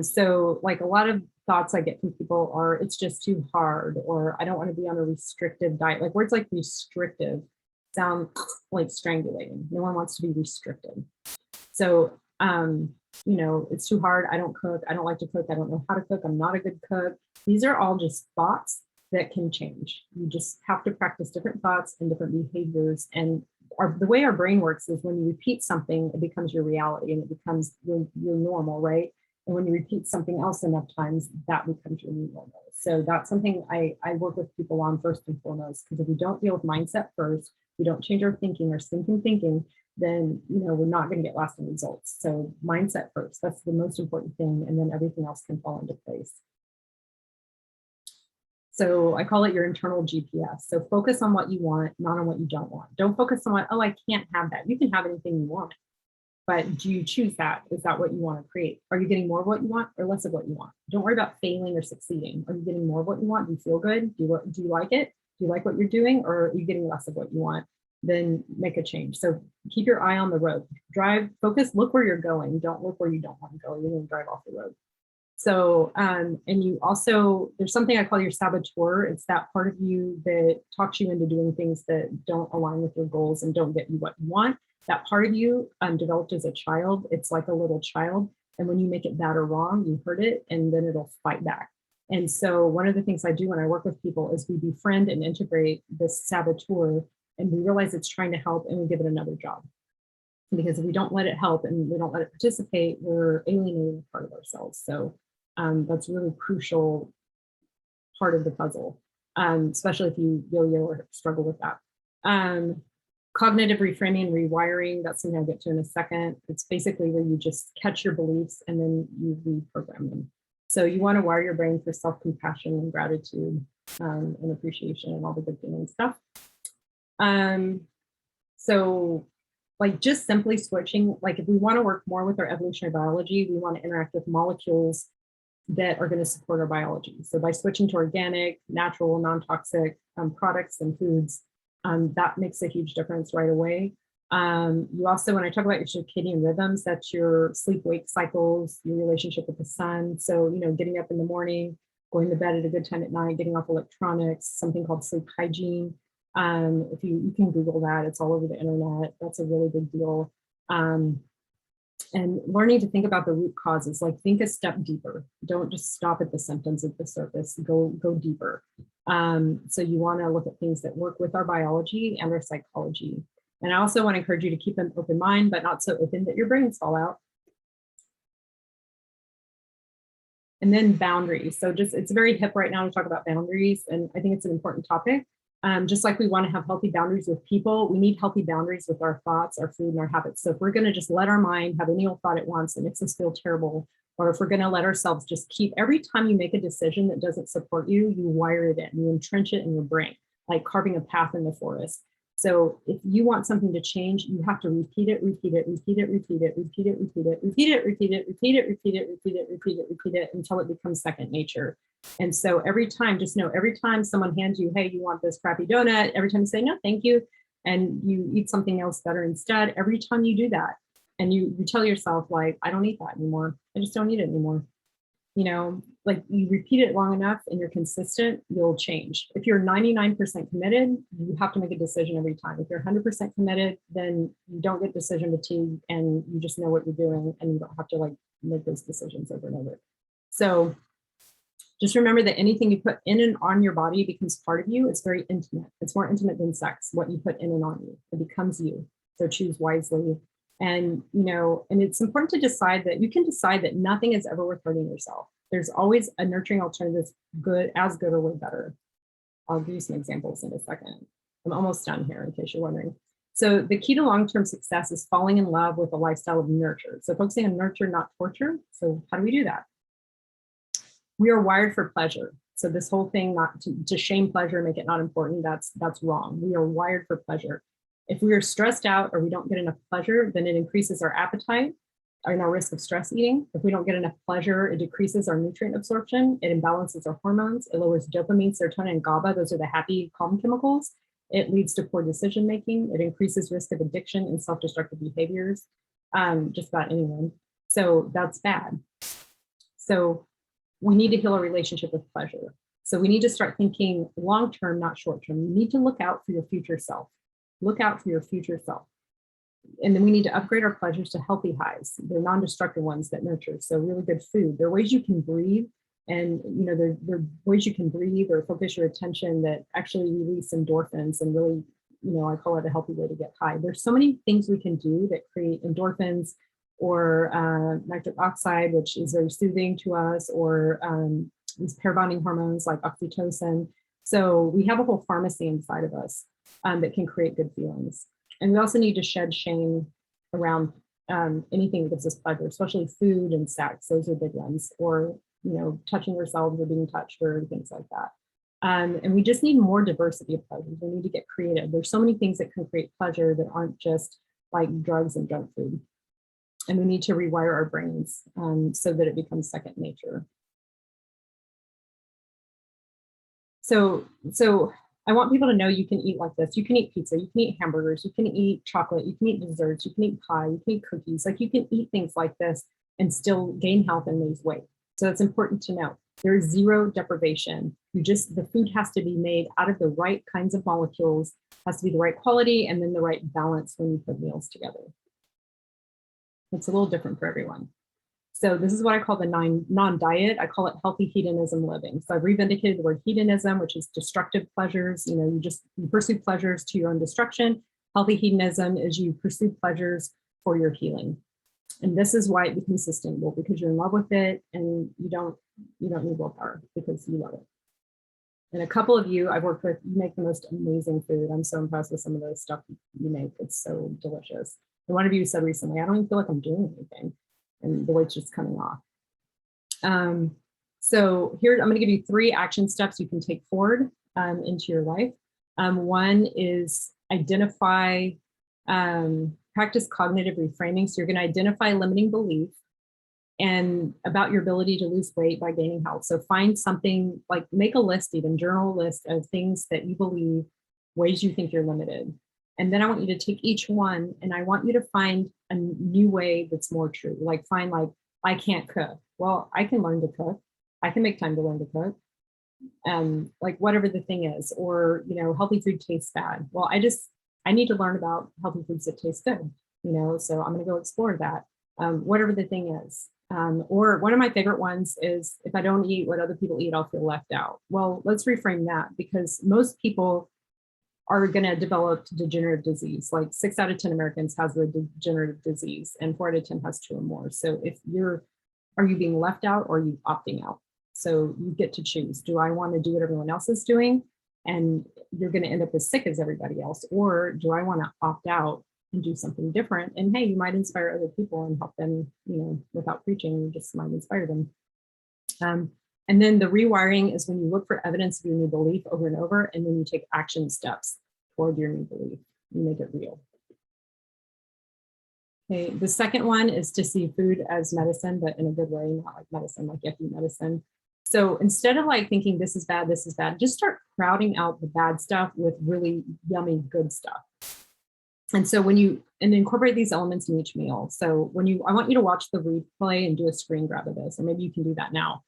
So like a lot of thoughts I get from people are, it's just too hard, or I don't want to be on a restrictive diet. Like words like restrictive sound like strangulating. No one wants to be restricted. So, you know, it's too hard. I don't cook. I don't like to cook. I don't know how to cook. I'm not a good cook. These are all just thoughts that can change. You just have to practice different thoughts and different behaviors. And the way our brain works is when you repeat something, it becomes your reality and it becomes your normal, right? And when you repeat something else enough times, that becomes your new normal. So that's something I work with people on first and foremost, because if we don't deal with mindset first, we don't change our thinking, our stinking thinking, then, you know, we're not going to get lasting results. So mindset first, that's the most important thing. And then everything else can fall into place. So I call it your internal GPS. So focus on what you want, not on what you don't want. Don't focus on what, oh, I can't have that. You can have anything you want, but do you choose that? Is that what you want to create? Are you getting more of what you want or less of what you want? Don't worry about failing or succeeding. Are you getting more of what you want? Do you feel good? Do you like it? Do you like what you're doing, or are you getting less of what you want? Then make a change. So keep your eye on the road. Drive, focus, look where you're going. Don't look where you don't want to go. You're going to drive off the road. So, and you also, there's something I call your saboteur. It's that part of you that talks you into doing things that don't align with your goals and don't get you what you want. That part of you developed as a child. It's like a little child. And when you make it bad or wrong, you hurt it and then it'll fight back. And so one of the things I do when I work with people is we befriend and integrate this saboteur, and we realize it's trying to help, and we give it another job. Because if we don't let it help and we don't let it participate, we're alienating part of ourselves. So that's a really crucial part of the puzzle, especially if you yo-yo or struggle with that. Cognitive reframing and rewiring, that's something I'll get to in a second. It's basically where you just catch your beliefs and then you reprogram them. So you want to wire your brain for self-compassion and gratitude and appreciation and all the good feeling stuff. So like just simply switching, like if we want to work more with our evolutionary biology, we want to interact with molecules that are going to support our biology. So by switching to organic, natural, non-toxic products and foods, that makes a huge difference right away. You also, when I talk about your circadian rhythms, that's your sleep-wake cycles, your relationship with the sun. So, you know, getting up in the morning, going to bed at a good time at night, getting off electronics, something called sleep hygiene. If you can Google that, it's all over the internet. That's a really big deal. And learning to think about the root causes, like think a step deeper. Don't just stop at the symptoms at the surface, go deeper. So you want to look at things that work with our biology and our psychology. And I also want to encourage you to keep an open mind, but not so open that your brains fall out. And then boundaries. So just, it's very hip right now to talk about boundaries. And I think it's an important topic. Just like we want to have healthy boundaries with people, we need healthy boundaries with our thoughts, our food, and our habits. So if we're going to just let our mind have any old thought it wants that makes us feel terrible, or if we're going to let ourselves just keep, every time you make a decision that doesn't support you, you wire it in, you entrench it in your brain, like carving a path in the forest. So if you want something to change, you have to repeat it, repeat it, repeat it, repeat it, repeat it, repeat it, repeat it, repeat it, repeat it, repeat it, repeat it, repeat it, repeat it, until it becomes second nature. And so every time, just know, every time someone hands you, hey, you want this crappy donut, every time you say, no, thank you, and you eat something else better instead, every time you do that, and you tell yourself, like, I don't eat that anymore. I just don't eat it anymore. You know, like you repeat it long enough and you're consistent, you'll change. If you're 99% committed, you have to make a decision every time. If you're 100% committed, then you don't get decision fatigue and you just know what you're doing and you don't have to like make those decisions over and over. So just remember that anything you put in and on your body becomes part of you. It's very intimate. It's more intimate than sex, what you put in and on you. It becomes you. So choose wisely. And, you know, and it's important to decide that you can decide that nothing is ever worth hurting yourself. There's always a nurturing alternative, good, as good or way better. I'll give you some examples in a second. I'm almost done here in case you're wondering. So the key to long-term success is falling in love with a lifestyle of nurture. So focusing on nurture, not torture. So how do we do that? We are wired for pleasure. So this whole thing, not to shame pleasure, make it not important, that's wrong. We are wired for pleasure. If we are stressed out or we don't get enough pleasure, then it increases our appetite and our risk of stress eating. If we don't get enough pleasure, it decreases our nutrient absorption. It imbalances our hormones. It lowers dopamine, serotonin, and GABA. Those are the happy, calm chemicals. It leads to poor decision making. It increases risk of addiction and self-destructive behaviors, just about anyone. So that's bad. So we need to heal our relationship with pleasure. So we need to start thinking long-term, not short-term. You need to look out for your future self. Look out for your future self. And then we need to upgrade our pleasures to healthy highs. They're non-destructive ones that nurture. So really good food. There are ways you can breathe, and there are ways you can breathe or focus your attention that actually release endorphins and really, I call it a healthy way to get high. There's so many things we can do that create endorphins, or nitric oxide, which is very soothing to us, or these pair bonding hormones like oxytocin. So we have a whole pharmacy inside of us that can create good feelings. And we also need to shed shame around anything that gives us pleasure, especially food and sex. Those are big ones, or touching ourselves or being touched or things like that. And we just need more diversity of pleasures. We need to get creative. There's so many things that can create pleasure that aren't just like drugs and junk food. And we need to rewire our brains so that it becomes second nature. So I want people to know you can eat like this. You can eat pizza, you can eat hamburgers, you can eat chocolate, you can eat desserts, you can eat pie, you can eat cookies. Like you can eat things like this and still gain health and lose weight. So it's important to know there's zero deprivation. The food has to be made out of the right kinds of molecules, has to be the right quality, and then the right balance when you put meals together. It's a little different for everyone. So this is what I call the non-diet. I call it healthy hedonism living. So I've revindicated the word hedonism, which is destructive pleasures. You pursue pleasures to your own destruction. Healthy hedonism is you pursue pleasures for your healing. And this is why it becomes sustainable, because you're in love with it and you don't need willpower because you love it. And a couple of you I've worked with, you make the most amazing food. I'm so impressed with some of the stuff you make. It's so delicious. And one of you said recently, I don't even feel like I'm doing anything, and the weight's just coming off. So here, I'm going to give you 3 action steps you can take forward into your life. One is identify, practice cognitive reframing. So you're going to identify limiting belief and about your ability to lose weight by gaining health. So find something, like make a list, even journal a list of things that you believe, ways you think you're limited. And then I want you to take each one and I want you to find a new way that's more true. Like find I can't cook. Well, I can learn to cook. I can make time to learn to cook. Like whatever the thing is, or, healthy food tastes bad. Well, I need to learn about healthy foods that taste good, so I'm going to go explore that. Whatever the thing is. Or one of my favorite ones is, if I don't eat what other people eat, I'll feel left out. Well, let's reframe that, because most people are going to develop degenerative disease. Like 6 out of 10 Americans has the degenerative disease, and 4 out of 10 has 2 or more. So are you being left out, or are you opting out? So you get to choose. Do I want to do what everyone else is doing, and you're going to end up as sick as everybody else? Or do I want to opt out and do something different? And hey, you might inspire other people and help them, without preaching, you just might inspire them. And then the rewiring is when you look for evidence of your new belief over and over, and then you take action steps toward your new belief. You make it real. Okay, the second one is to see food as medicine, but in a good way, not like medicine, like yucky medicine. So instead of thinking this is bad, just start crowding out the bad stuff with really yummy, good stuff. And so and incorporate these elements in each meal. So I want you to watch the replay and do a screen grab of this, or maybe you can do that now.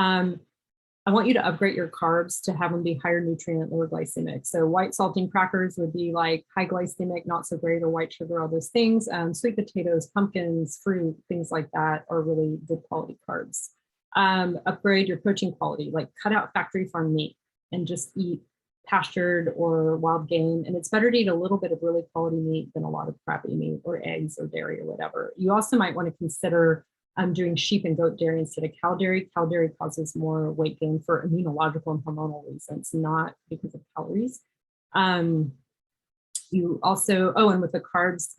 I want you to upgrade your carbs to have them be higher nutrient, lower glycemic. So white saltine crackers would be like high glycemic, not so great, or white sugar, all those things. Sweet potatoes, pumpkins, fruit, things like that are really good quality carbs. Upgrade your protein quality, like cut out factory farm meat and just eat pastured or wild game. And it's better to eat a little bit of really quality meat than a lot of crappy meat, or eggs or dairy or whatever. You also might want to consider doing sheep and goat dairy instead of cow dairy. Cow dairy causes more weight gain for immunological and hormonal reasons, not because of calories. You also, and with the carbs,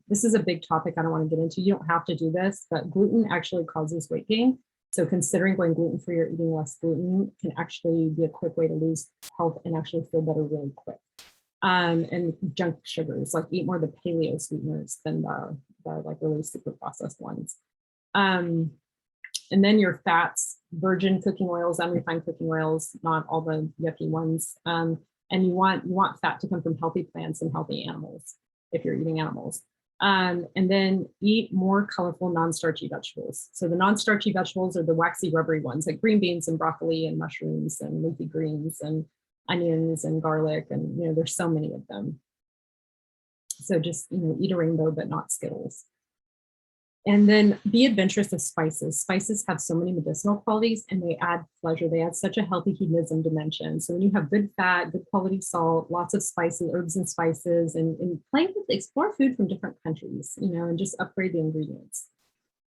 this is a big topic I don't want to get into. You don't have to do this, but gluten actually causes weight gain. So considering going gluten-free or eating less gluten can actually be a quick way to lose health and actually feel better really quick. And junk sugars, like eat more of the paleo sweeteners than the like really super processed ones. And then your fats, virgin cooking oils, unrefined cooking oils, not all the yucky ones. And you want fat to come from healthy plants and healthy animals if you're eating animals. And then eat more colorful non-starchy vegetables. So the non-starchy vegetables are the waxy rubbery ones, like green beans and broccoli and mushrooms and leafy greens and onions and garlic. And, there's so many of them. So just, eat a rainbow, but not Skittles. And then be adventurous with spices. Spices have so many medicinal qualities and they add pleasure. They add such a healthy hedonism dimension. So when you have good fat, good quality salt, lots of spices, herbs and spices, and explore food from different countries, and just upgrade the ingredients.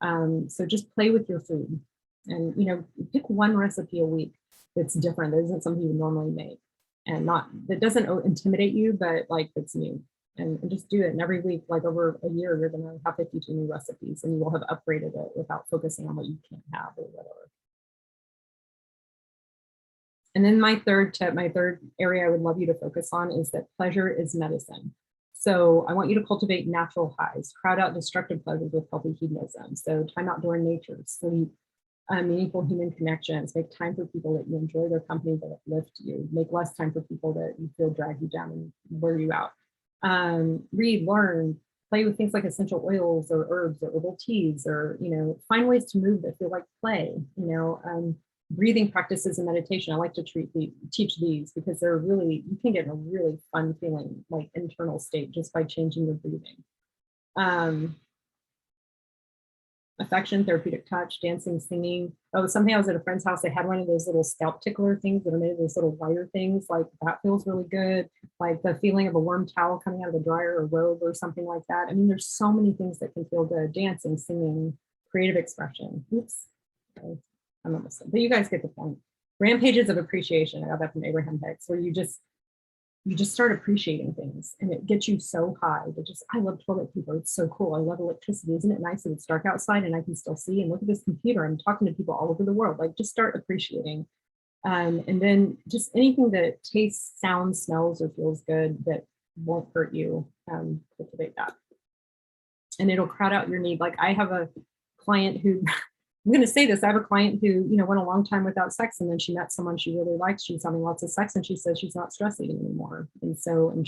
So just play with your food and, pick one recipe a week that's different. That isn't something you would normally make and that doesn't intimidate you, but like it's new. And just do it. And every week, like over a year, you're going to have 52 new recipes and you will have upgraded it without focusing on what you can't have or whatever. And then my third tip, my third area I would love you to focus on is that pleasure is medicine. So I want you to cultivate natural highs, crowd out destructive pleasures with healthy hedonism. So time outdoor in nature, sleep, meaningful human connections, make time for people that you enjoy their company, that uplift you, make less time for people that you feel drag you down and wear you out. Read, learn, play with things like essential oils or herbs or herbal teas, or, find ways to move that feel like play, breathing practices and meditation. I like to teach these because they're really, you can get in a really fun feeling, like internal state just by changing your breathing. Affection, therapeutic touch, dancing, singing. Oh, something I was at a friend's house, they had one of those little scalp tickler things that are made of those little wire things. Like that feels really good. Like the feeling of a warm towel coming out of the dryer or robe or something like that. I mean, there's so many things that can feel good. Dancing, singing, creative expression. Oops. Okay. I'm almost done. But you guys get the point. Rampages of appreciation. I got that from Abraham Hicks, where you just start appreciating things and it gets you so high. But I love toilet paper. It's so cool. I love electricity. Isn't it nice that it's dark outside and I can still see and look at this computer? I'm talking to people all over the world. Like just start appreciating. And then just anything that tastes, sounds, smells, or feels good that won't hurt you, cultivate that. And it'll crowd out your need. Like I have a client who, I'm going to say this, I have a client who, went a long time without sex, and then she met someone she really liked. She was having lots of sex and she said she's not stress eating anymore. And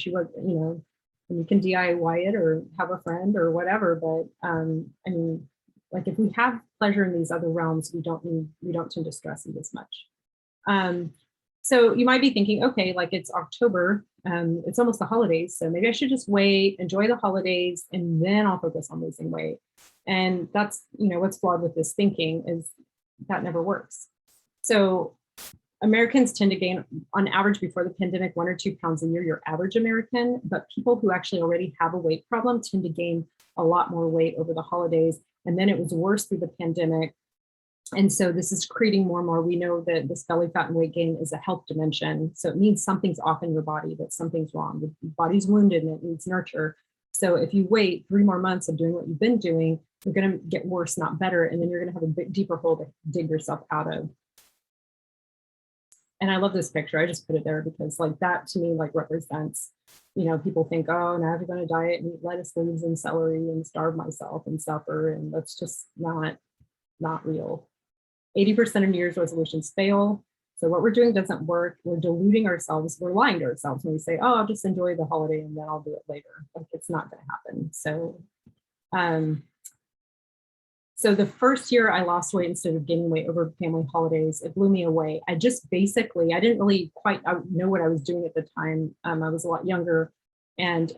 she was, and you can DIY it or have a friend or whatever. But I mean, like if we have pleasure in these other realms, we don't tend to stress eat as much. So you might be thinking, okay, like it's October, it's almost the holidays. So maybe I should just wait, enjoy the holidays, and then I'll focus on losing weight. And that's, what's flawed with this thinking is that never works. So Americans tend to gain on average before the pandemic 1 or 2 pounds a year, your average American, but people who actually already have a weight problem tend to gain a lot more weight over the holidays. And then it was worse through the pandemic. And so this is creating more and more. We know that this belly fat and weight gain is a health dimension. So it means something's off in your body, that something's wrong. The body's wounded and it needs nurture. So if you wait 3 more months of doing what you've been doing, you're going to get worse, not better. And then you're going to have a bit deeper hole to dig yourself out of. And I love this picture. I just put it there because like that to me, like represents, people think, oh, now I'm going to diet and eat lettuce leaves and celery and starve myself and suffer. And that's just not real. 80% of New Year's resolutions fail. So what we're doing doesn't work. We're deluding ourselves. We're lying to ourselves when we say, oh, I'll just enjoy the holiday and then I'll do it later. Like it's not going to happen. So the first year I lost weight instead of gaining weight over family holidays, it blew me away. I didn't really quite know what I was doing at the time. I was a lot younger, and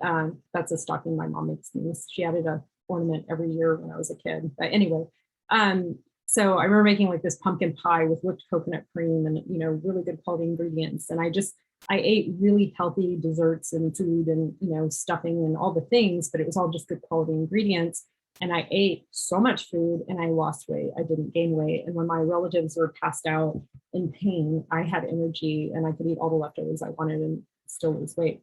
that's a stocking my mom makes me. She added a ornament every year when I was a kid. But anyway, so I remember making like this pumpkin pie with whipped coconut cream and, really good quality ingredients. And I ate really healthy desserts and food and, stuffing and all the things, but it was all just good quality ingredients. And I ate so much food and I lost weight. I didn't gain weight. And when my relatives were passed out in pain, I had energy and I could eat all the leftovers I wanted and still lose weight.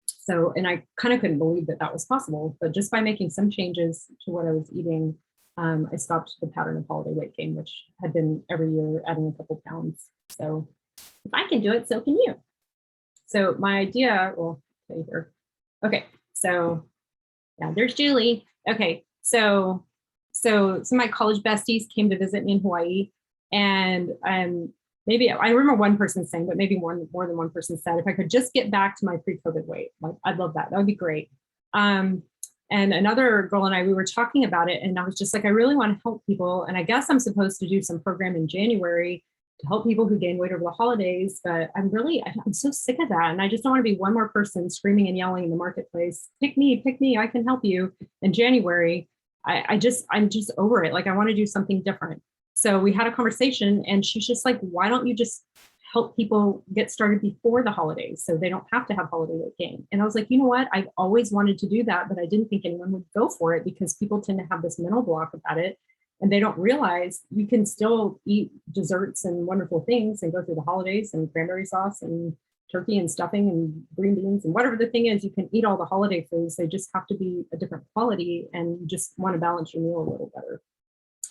So, and I kind of couldn't believe that that was possible, but just by making some changes to what I was eating, I stopped the pattern of holiday weight gain, which had been every year adding a couple pounds. So if I can do it, so can you. So my idea, well, okay, here. Okay, so yeah, there's Julie. Okay, so some of my college besties came to visit me in Hawaii, and maybe I remember one person saying, but maybe more than one person said, if I could just get back to my pre-COVID weight, like I'd love that. That would be great. And another girl and I, we were talking about it, and I was just like, I really want to help people. And I guess I'm supposed to do some program in January to help people who gain weight over the holidays, but I'm so sick of that. And I just don't want to be one more person screaming and yelling in the marketplace, pick me, I can help you in January. I'm just over it. Like, I want to do something different. So we had a conversation, and she's just like, why don't you just help people get started before the holidays so they don't have to have holiday weight gain? And I was like, you know what? I've always wanted to do that, but I didn't think anyone would go for it because people tend to have this mental block about it. And they don't realize you can still eat desserts and wonderful things and go through the holidays and cranberry sauce and turkey and stuffing and green beans and whatever the thing is, you can eat all the holiday foods. They just have to be a different quality, and you just want to balance your meal a little better.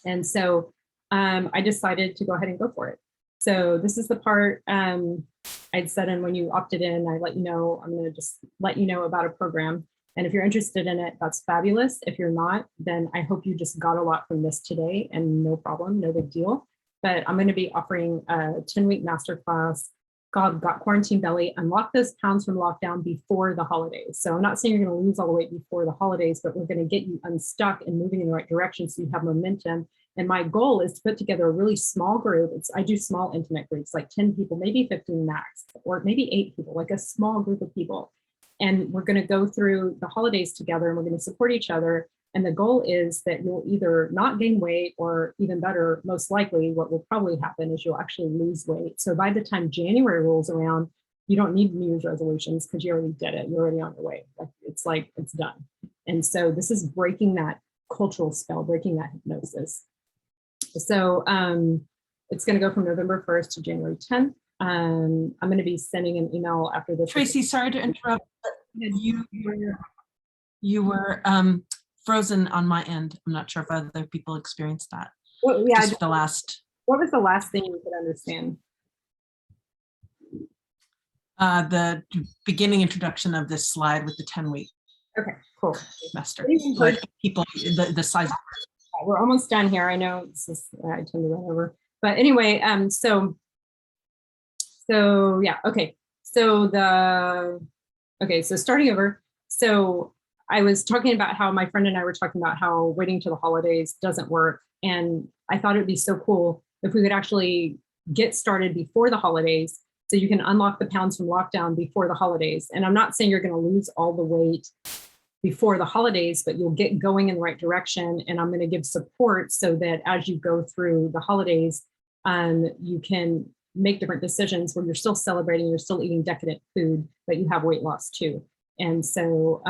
And so I decided to go ahead and go for it. So this is the part I'd said, and when you opted in, I let you know, I'm going to just let you know about a program. And if you're interested in it, that's fabulous. If you're not, then I hope you just got a lot from this today, and no problem, no big deal. But I'm going to be offering a 10-week masterclass called Got Quarantine Belly, Unlock Those Pounds from Lockdown Before the Holidays. So I'm not saying you're going to lose all the weight before the holidays, but we're going to get you unstuck and moving in the right direction so you have momentum. And my goal is to put together a really small group. I do small intimate groups, like 10 people, maybe 15 max, or maybe 8 people, like a small group of people. And we're going to go through the holidays together, and we're going to support each other. And the goal is that you'll either not gain weight, or even better, most likely what will probably happen is you'll actually lose weight. So by the time January rolls around, you don't need New Year's resolutions because you already did it. You're already on your way. Like it's done. And so this is breaking that cultural spell, breaking that hypnosis. So it's going to go from November 1st to January 10th. I'm going to be sending an email after this. Tracy, sorry to interrupt. You were frozen on my end. I'm not sure if other people experienced that. Well, yeah, just the last. What was the last thing you could understand? The beginning introduction of this slide with the 10-week. Okay, cool. Semester. Like people, the size. We're almost done here. I know this is, I tend to run over, but anyway, so yeah, okay. So starting over. So I was talking about how my friend and I were talking about how waiting till the holidays doesn't work. And I thought it'd be so cool if we could actually get started before the holidays so you can unlock the pounds from lockdown before the holidays. And I'm not saying you're going to lose all the weight before the holidays, but you'll get going in the right direction. And I'm going to give support so that as you go through the holidays, you can make different decisions where you're still celebrating, you're still eating decadent food, but you have weight loss too. And so,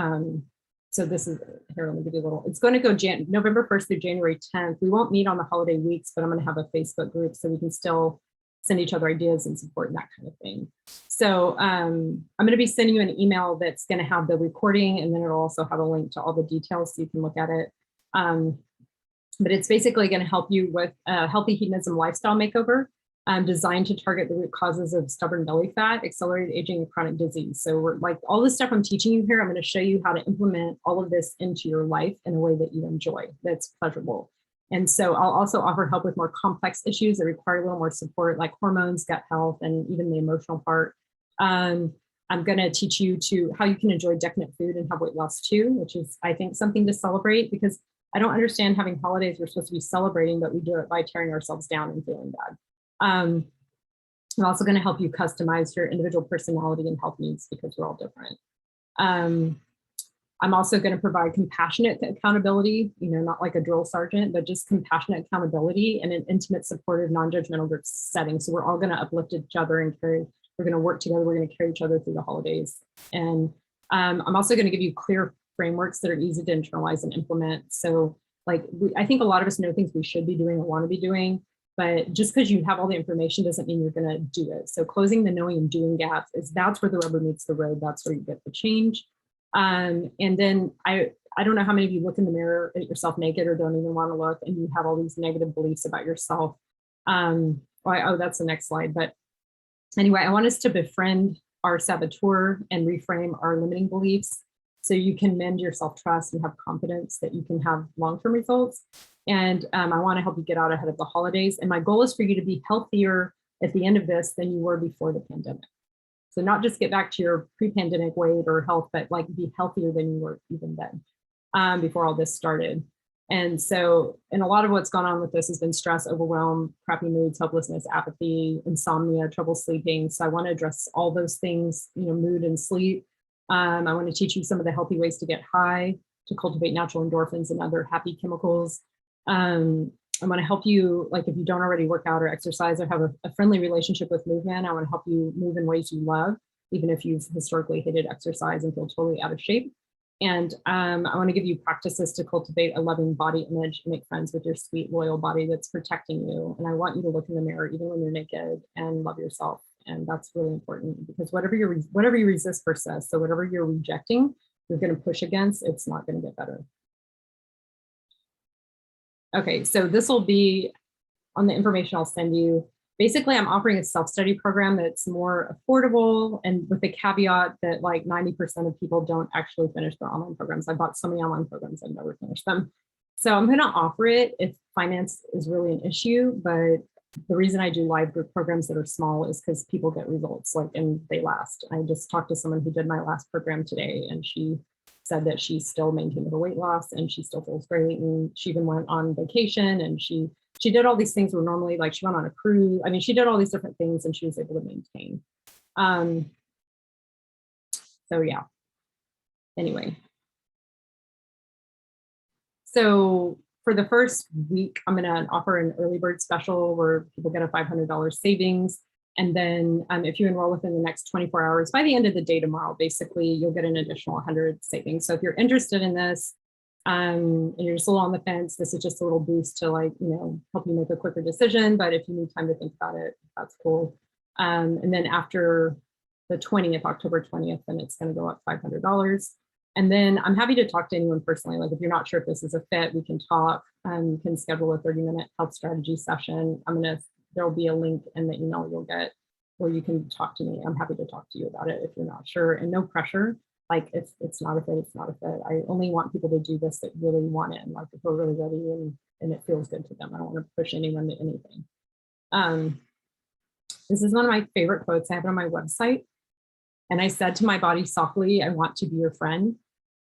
so this is, here, let me give you a little, it's going to go November 1st through January 10th. We won't meet on the holiday weeks, but I'm going to have a Facebook group so we can still send each other ideas and support and that kind of thing. So I'm going to be sending you an email that's going to have the recording, and then it'll also have a link to all the details so you can look at it. But it's basically going to help you with a healthy hedonism lifestyle makeover designed to target the root causes of stubborn belly fat, accelerated aging, and chronic disease. So we're like all this stuff I'm teaching you here, I'm going to show you how to implement all of this into your life in a way that you enjoy, that's pleasurable. And so I'll also offer help with more complex issues that require a little more support, like hormones, gut health, and even the emotional part. I'm going to teach you how you can enjoy decadent food and have weight loss too, which is, I think, something to celebrate, because I don't understand having holidays we're supposed to be celebrating, but we do it by tearing ourselves down and feeling bad. I'm also going to help you customize your individual personality and health needs because we're all different. I'm also going to provide compassionate accountability, not like a drill sergeant, but just compassionate accountability in an intimate, supportive, non-judgmental group setting. So we're all going to uplift each other and we're going to work together. We're going to carry each other through the holidays. And I'm also going to give you clear frameworks that are easy to internalize and implement. So I think a lot of us know things we should be doing or want to be doing, but just because you have all the information doesn't mean you're going to do it. So closing the knowing and doing gaps that's where the rubber meets the road. That's where you get the change. And then I don't know how many of you look in the mirror at yourself naked or don't even want to look, and you have all these negative beliefs about yourself. That's the next slide. But anyway, I want us to befriend our saboteur and reframe our limiting beliefs so you can mend your self-trust and have confidence that you can have long-term results. And I want to help you get out ahead of the holidays. And my goal is for you to be healthier at the end of this than you were before the pandemic. So not just get back to your pre-pandemic weight or health, but be healthier than you were even then. before all this started. And so, and a lot of what's gone on with this has been stress, overwhelm, crappy moods, hopelessness, apathy, insomnia, trouble sleeping. So I want to address all those things, mood and sleep. I want to teach you some of the healthy ways to get high, to cultivate natural endorphins and other happy chemicals. I want to help you, like if you don't already work out or exercise or have a friendly relationship with movement, I want to help you move in ways you love, even if you've historically hated exercise and feel totally out of shape. And I want to give you practices to cultivate a loving body image and make friends with your sweet, loyal body that's protecting you. And I want you to look in the mirror, even when you're naked, and love yourself. And that's really important, because whatever you resist persists. So whatever you're rejecting, you're going to push against, it's not going to get better. Okay, so this will be on the information I'll send you. Basically, I'm offering a self-study program that's more affordable, and with the caveat that like 90% of people don't actually finish their online programs. I bought so many online programs, I've never finished them. So I'm going to offer it if finance is really an issue, but the reason I do live group programs that are small is because people get results, like, and they last. I just talked to someone who did my last program today, and she said that she still maintained her weight loss and she still feels great. And she even went on vacation, and she did all these things where normally, like, she went on a cruise. I mean, she did all these different things and she was able to maintain. So yeah, anyway. So for the first week, I'm gonna offer an early bird special where people get a $500 savings. And then if you enroll within the next 24 hours, by the end of the day tomorrow, basically, you'll get an additional 100 savings. So if you're interested in this, and you're just a little on the fence, this is just a little boost to, like, help you make a quicker decision. But if you need time to think about it, that's cool. And then after the 20th, October 20th, then it's going to go up $500. And then I'm happy to talk to anyone personally. Like, if you're not sure if this is a fit, we can talk. You can schedule a 30-minute health strategy session. There'll be a link in the email you'll get where you can talk to me. I'm happy to talk to you about it if you're not sure, and no pressure. Like, if it's not a fit, it's not a fit. I only want people to do this that really want it, and like if we're really ready and it feels good to them. I don't want to push anyone to anything. This is one of my favorite quotes. I have it on my website. And I said to my body softly, I want to be your friend.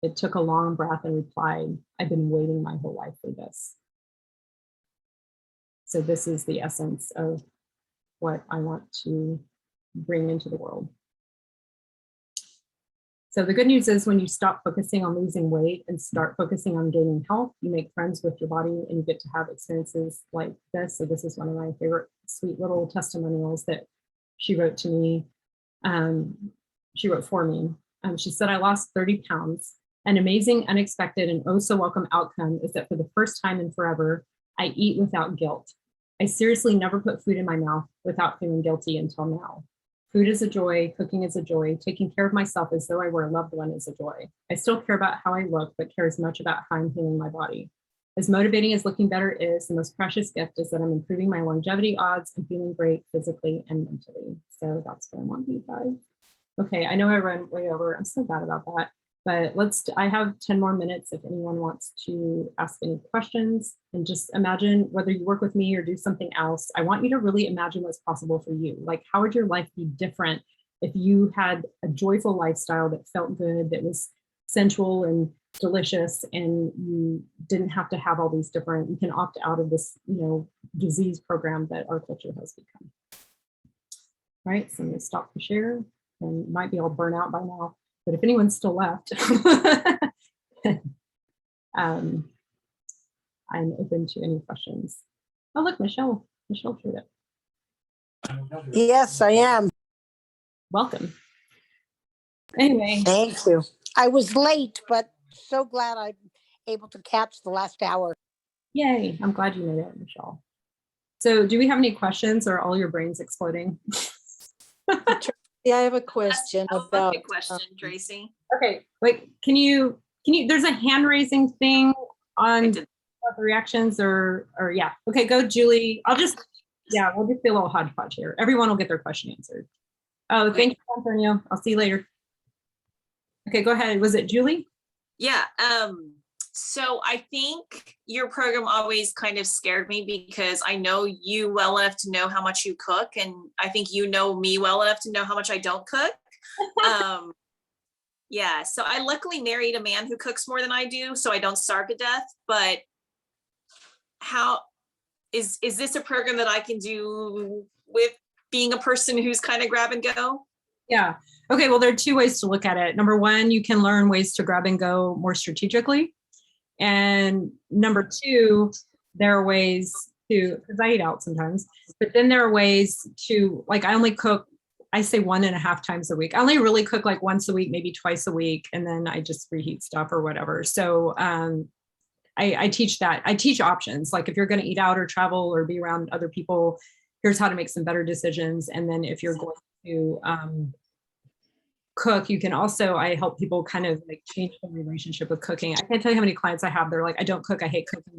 It took a long breath and replied, I've been waiting my whole life for this. So this is the essence of what I want to bring into the world. So the good news is, when you stop focusing on losing weight and start focusing on gaining health, you make friends with your body and you get to have experiences like this. So this is one of my favorite sweet little testimonials that she wrote to me. She wrote for me. She said, I lost 30 pounds. An amazing, unexpected, and oh so welcome outcome is that for the first time in forever, I eat without guilt. I seriously never put food in my mouth without feeling guilty until now. Food is a joy, cooking is a joy, taking care of myself as though I were a loved one is a joy. I still care about how I look, but care as much about how I'm healing my body. As motivating as looking better is, the most precious gift is that I'm improving my longevity odds and feeling great physically and mentally. So that's what I want you guys. Okay, I know I ran way over. I'm so bad about that. But I have 10 more minutes if anyone wants to ask any questions. And just imagine, whether you work with me or do something else, I want you to really imagine what's possible for you. Like, how would your life be different if you had a joyful lifestyle that felt good, that was sensual and delicious, and you didn't have to have all these different, you can opt out of this, disease program that our culture has become. All right, so I'm gonna stop the share, and might be all burnt out by now. But if anyone's still left, I'm open to any questions. Oh, look, Michelle showed up. Yes, I am. Welcome. Anyway. Thank you. I was late, but so glad I'm able to catch the last hour. Yay, I'm glad you made it, Michelle. So do we have any questions, or are all your brains exploding? Yeah, I have a question about. A question, Tracy. Okay, wait, can you, there's a hand raising thing on the reactions or yeah. Okay, go Julie. We'll just be a little hodgepodge here. Everyone will get their question answered. Oh, thank you, Antonio. I'll see you later. Okay, go ahead. Was it Julie? Yeah. So I think your program always kind of scared me, because I know you well enough to know how much you cook, and I think you know me well enough to know how much I don't cook. Yeah, so I luckily married a man who cooks more than I do, so I don't starve to death. But how is this a program that I can do with being a person who's kind of grab and go? Yeah. Okay. Well, there are two ways to look at it. Number one, you can learn ways to grab and go more strategically. And number two, there are ways to, because I eat out sometimes, but then there are ways to, like, I only cook, I say 1.5 times a week. I only really cook like once a week, maybe twice a week. And then I just reheat stuff or whatever. So I teach that. I teach options. Like if you're going to eat out or travel or be around other people, here's how to make some better decisions. And then if you're going to cook, you can also, I help people kind of like change their relationship with cooking. I can't tell you how many clients I have. They're like, I don't cook. I hate cooking.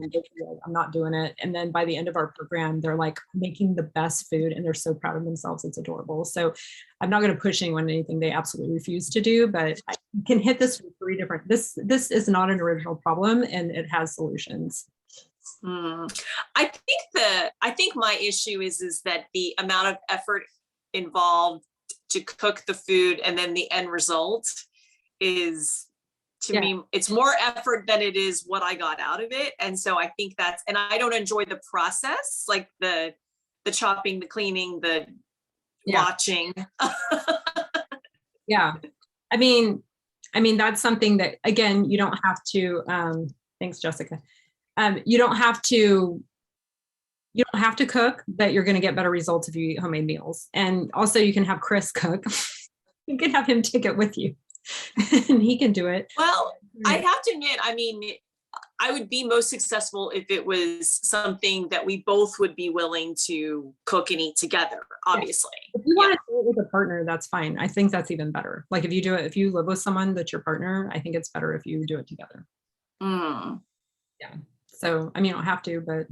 I'm not doing it. And then by the end of our program, they're like making the best food and they're so proud of themselves. It's adorable. So I'm not going to push anyone anything they absolutely refuse to do, but I can hit this from 3 different, this is not an original problem and it has solutions. I think my issue is that the amount of effort involved to cook the food and then the end result is, to me, it's more effort than it is what I got out of it. And so I think and I don't enjoy the process, like the chopping, the cleaning, the watching. Yeah. I mean, that's something that, again, you don't have to, thanks, Jessica. You don't have to cook, but you're going to get better results if you eat homemade meals. And also you can have Chris cook. You can have him take it with you and he can do it. Well, I have to admit, I mean, I would be most successful if it was something that we both would be willing to cook and eat together, obviously. If you want to do it with a partner, that's fine. I think that's even better. Like if you do it, if you live with someone that's your partner, I think it's better if you do it together. Yeah. So, I mean, you don't have to, but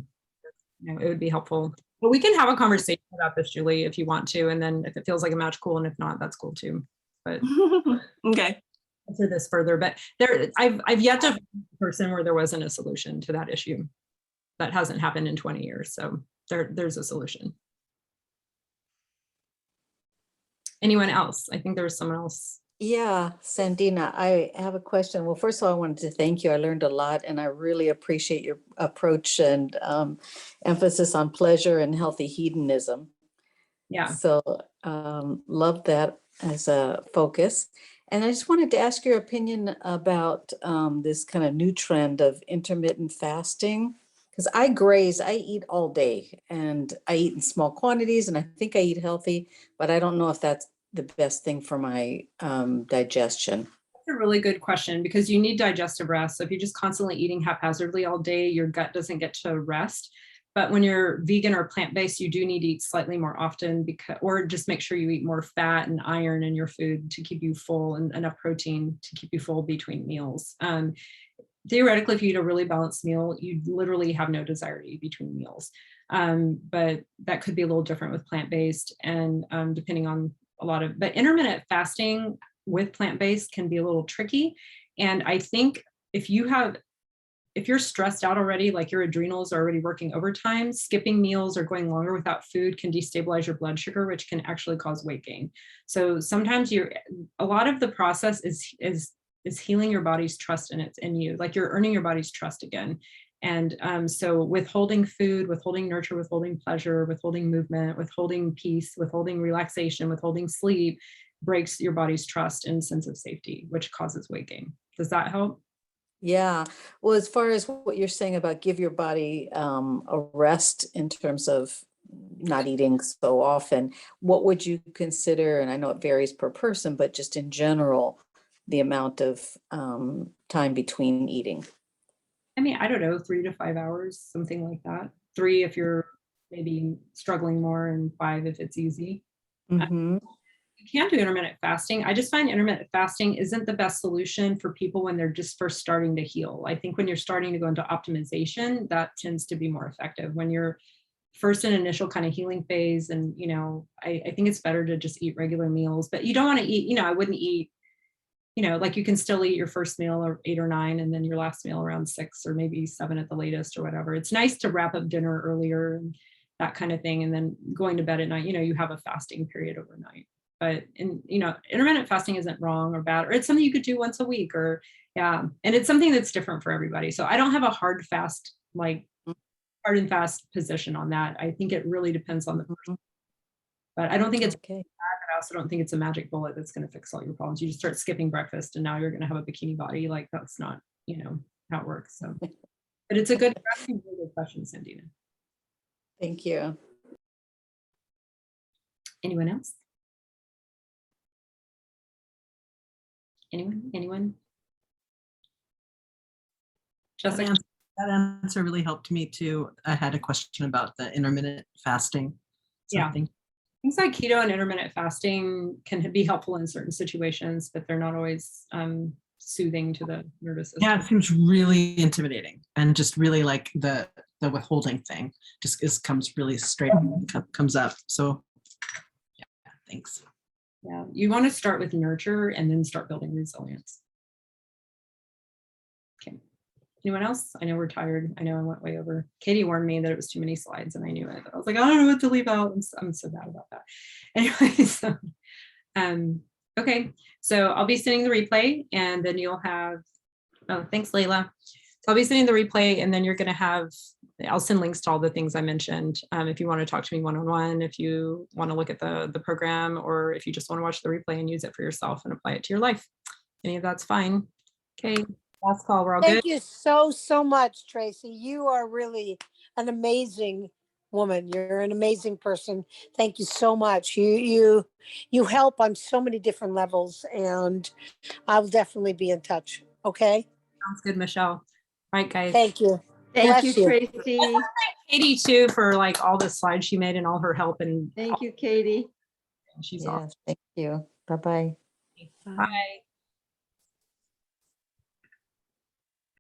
it would be helpful. But we can have a conversation about this, Julie, if you want to. And then if it feels like a match, cool. And if not, that's cool too. But okay. Answer this further. But I've yet to find a person where there wasn't a solution to that issue. That hasn't happened in 20 years. So there's a solution. Anyone else? I think there was someone else. Yeah, Sandina, I have a question. Well, first of all, I wanted to thank you. I learned a lot and I really appreciate your approach and emphasis on pleasure and healthy hedonism. Yeah. So love that as a focus. And I just wanted to ask your opinion about this kind of new trend of intermittent fasting. Because I graze, I eat all day and I eat in small quantities and I think I eat healthy, but I don't know if that's the best thing for my digestion? That's a really good question because you need digestive rest. So if you're just constantly eating haphazardly all day, your gut doesn't get to rest. But when you're vegan or plant-based, you do need to eat slightly more often or just make sure you eat more fat and iron in your food to keep you full and enough protein to keep you full between meals. Theoretically, if you eat a really balanced meal, you literally have no desire to eat between meals. But that could be a little different with plant-based and depending on but intermittent fasting with plant-based can be a little tricky. And I think if you're stressed out already, like your adrenals are already working overtime, skipping meals or going longer without food can destabilize your blood sugar, which can actually cause weight gain. So sometimes a lot of the process is healing your body's trust in you, like you're earning your body's trust again. And so withholding food, withholding nurture, withholding pleasure, withholding movement, withholding peace, withholding relaxation, withholding sleep breaks your body's trust and sense of safety, which causes weight gain. Does that help? Yeah. Well, as far as what you're saying about give your body a rest in terms of not eating so often, what would you consider, and I know it varies per person, but just in general, the amount of time between eating? I mean, I don't know, 3 to 5 hours, something like that. 3 if you're maybe struggling more and 5 if it's easy. You can do intermittent fasting. I just find intermittent fasting isn't the best solution for people when they're just first starting to heal. I think when you're starting to go into optimization, that tends to be more effective. When you're first in initial kind of healing phase and, I think it's better to just eat regular meals, but you don't want to eat, I wouldn't eat, like you can still eat your first meal or 8 or 9 and then your last meal around 6 or maybe 7 at the latest or whatever. It's nice to wrap up dinner earlier and that kind of thing. And then going to bed at night, you have a fasting period overnight. but intermittent fasting isn't wrong or bad, or it's something you could do once a week, or yeah. And it's something that's different for everybody. So I don't have a hard and fast position on that. I think it really depends on the person. But I don't think it's Okay. I also don't think it's a magic bullet that's going to fix all your problems. You just start skipping breakfast and now you're going to have a bikini body. Like that's not, how it works. So, but it's a good question, Sandina. Thank you. Anyone else? Anyone? Jessica? That answer really helped me too. I had a question about the intermittent fasting. So Yeah. Things like keto and intermittent fasting can be helpful in certain situations, but they're not always soothing to the nervous system. Yeah, it seems really intimidating, and just really like the withholding thing just comes really straight, comes up. So yeah, thanks. Yeah, you want to start with nurture and then start building resilience. Okay. Anyone else? I know we're tired. I know I went way over. Katie warned me that it was too many slides and I knew it. I was like, I don't know what to leave out. I'm so bad about that. Anyway, so okay. So I'll be sending the replay and then you'll have, oh, thanks, Layla. So I'll be sending the replay and then you're going to have, I'll send links to all the things I mentioned. If you want to talk to me one-on-one, if you want to look at the program, or if you just want to watch the replay and use it for yourself and apply it to your life, any of that's fine. Okay. Last call, we're all good. Thank you so much, Tracy. You are really an amazing woman. You're an amazing person. Thank you so much. You help on so many different levels, and I'll definitely be in touch. Okay. Sounds good, Michelle. All right, guys. Thank you. Thank you, Bless you. Tracy. Katie too for like all the slides she made and all her help, and Thank you, Katie. she's Yeah, awesome. thank you. Bye-bye. Bye.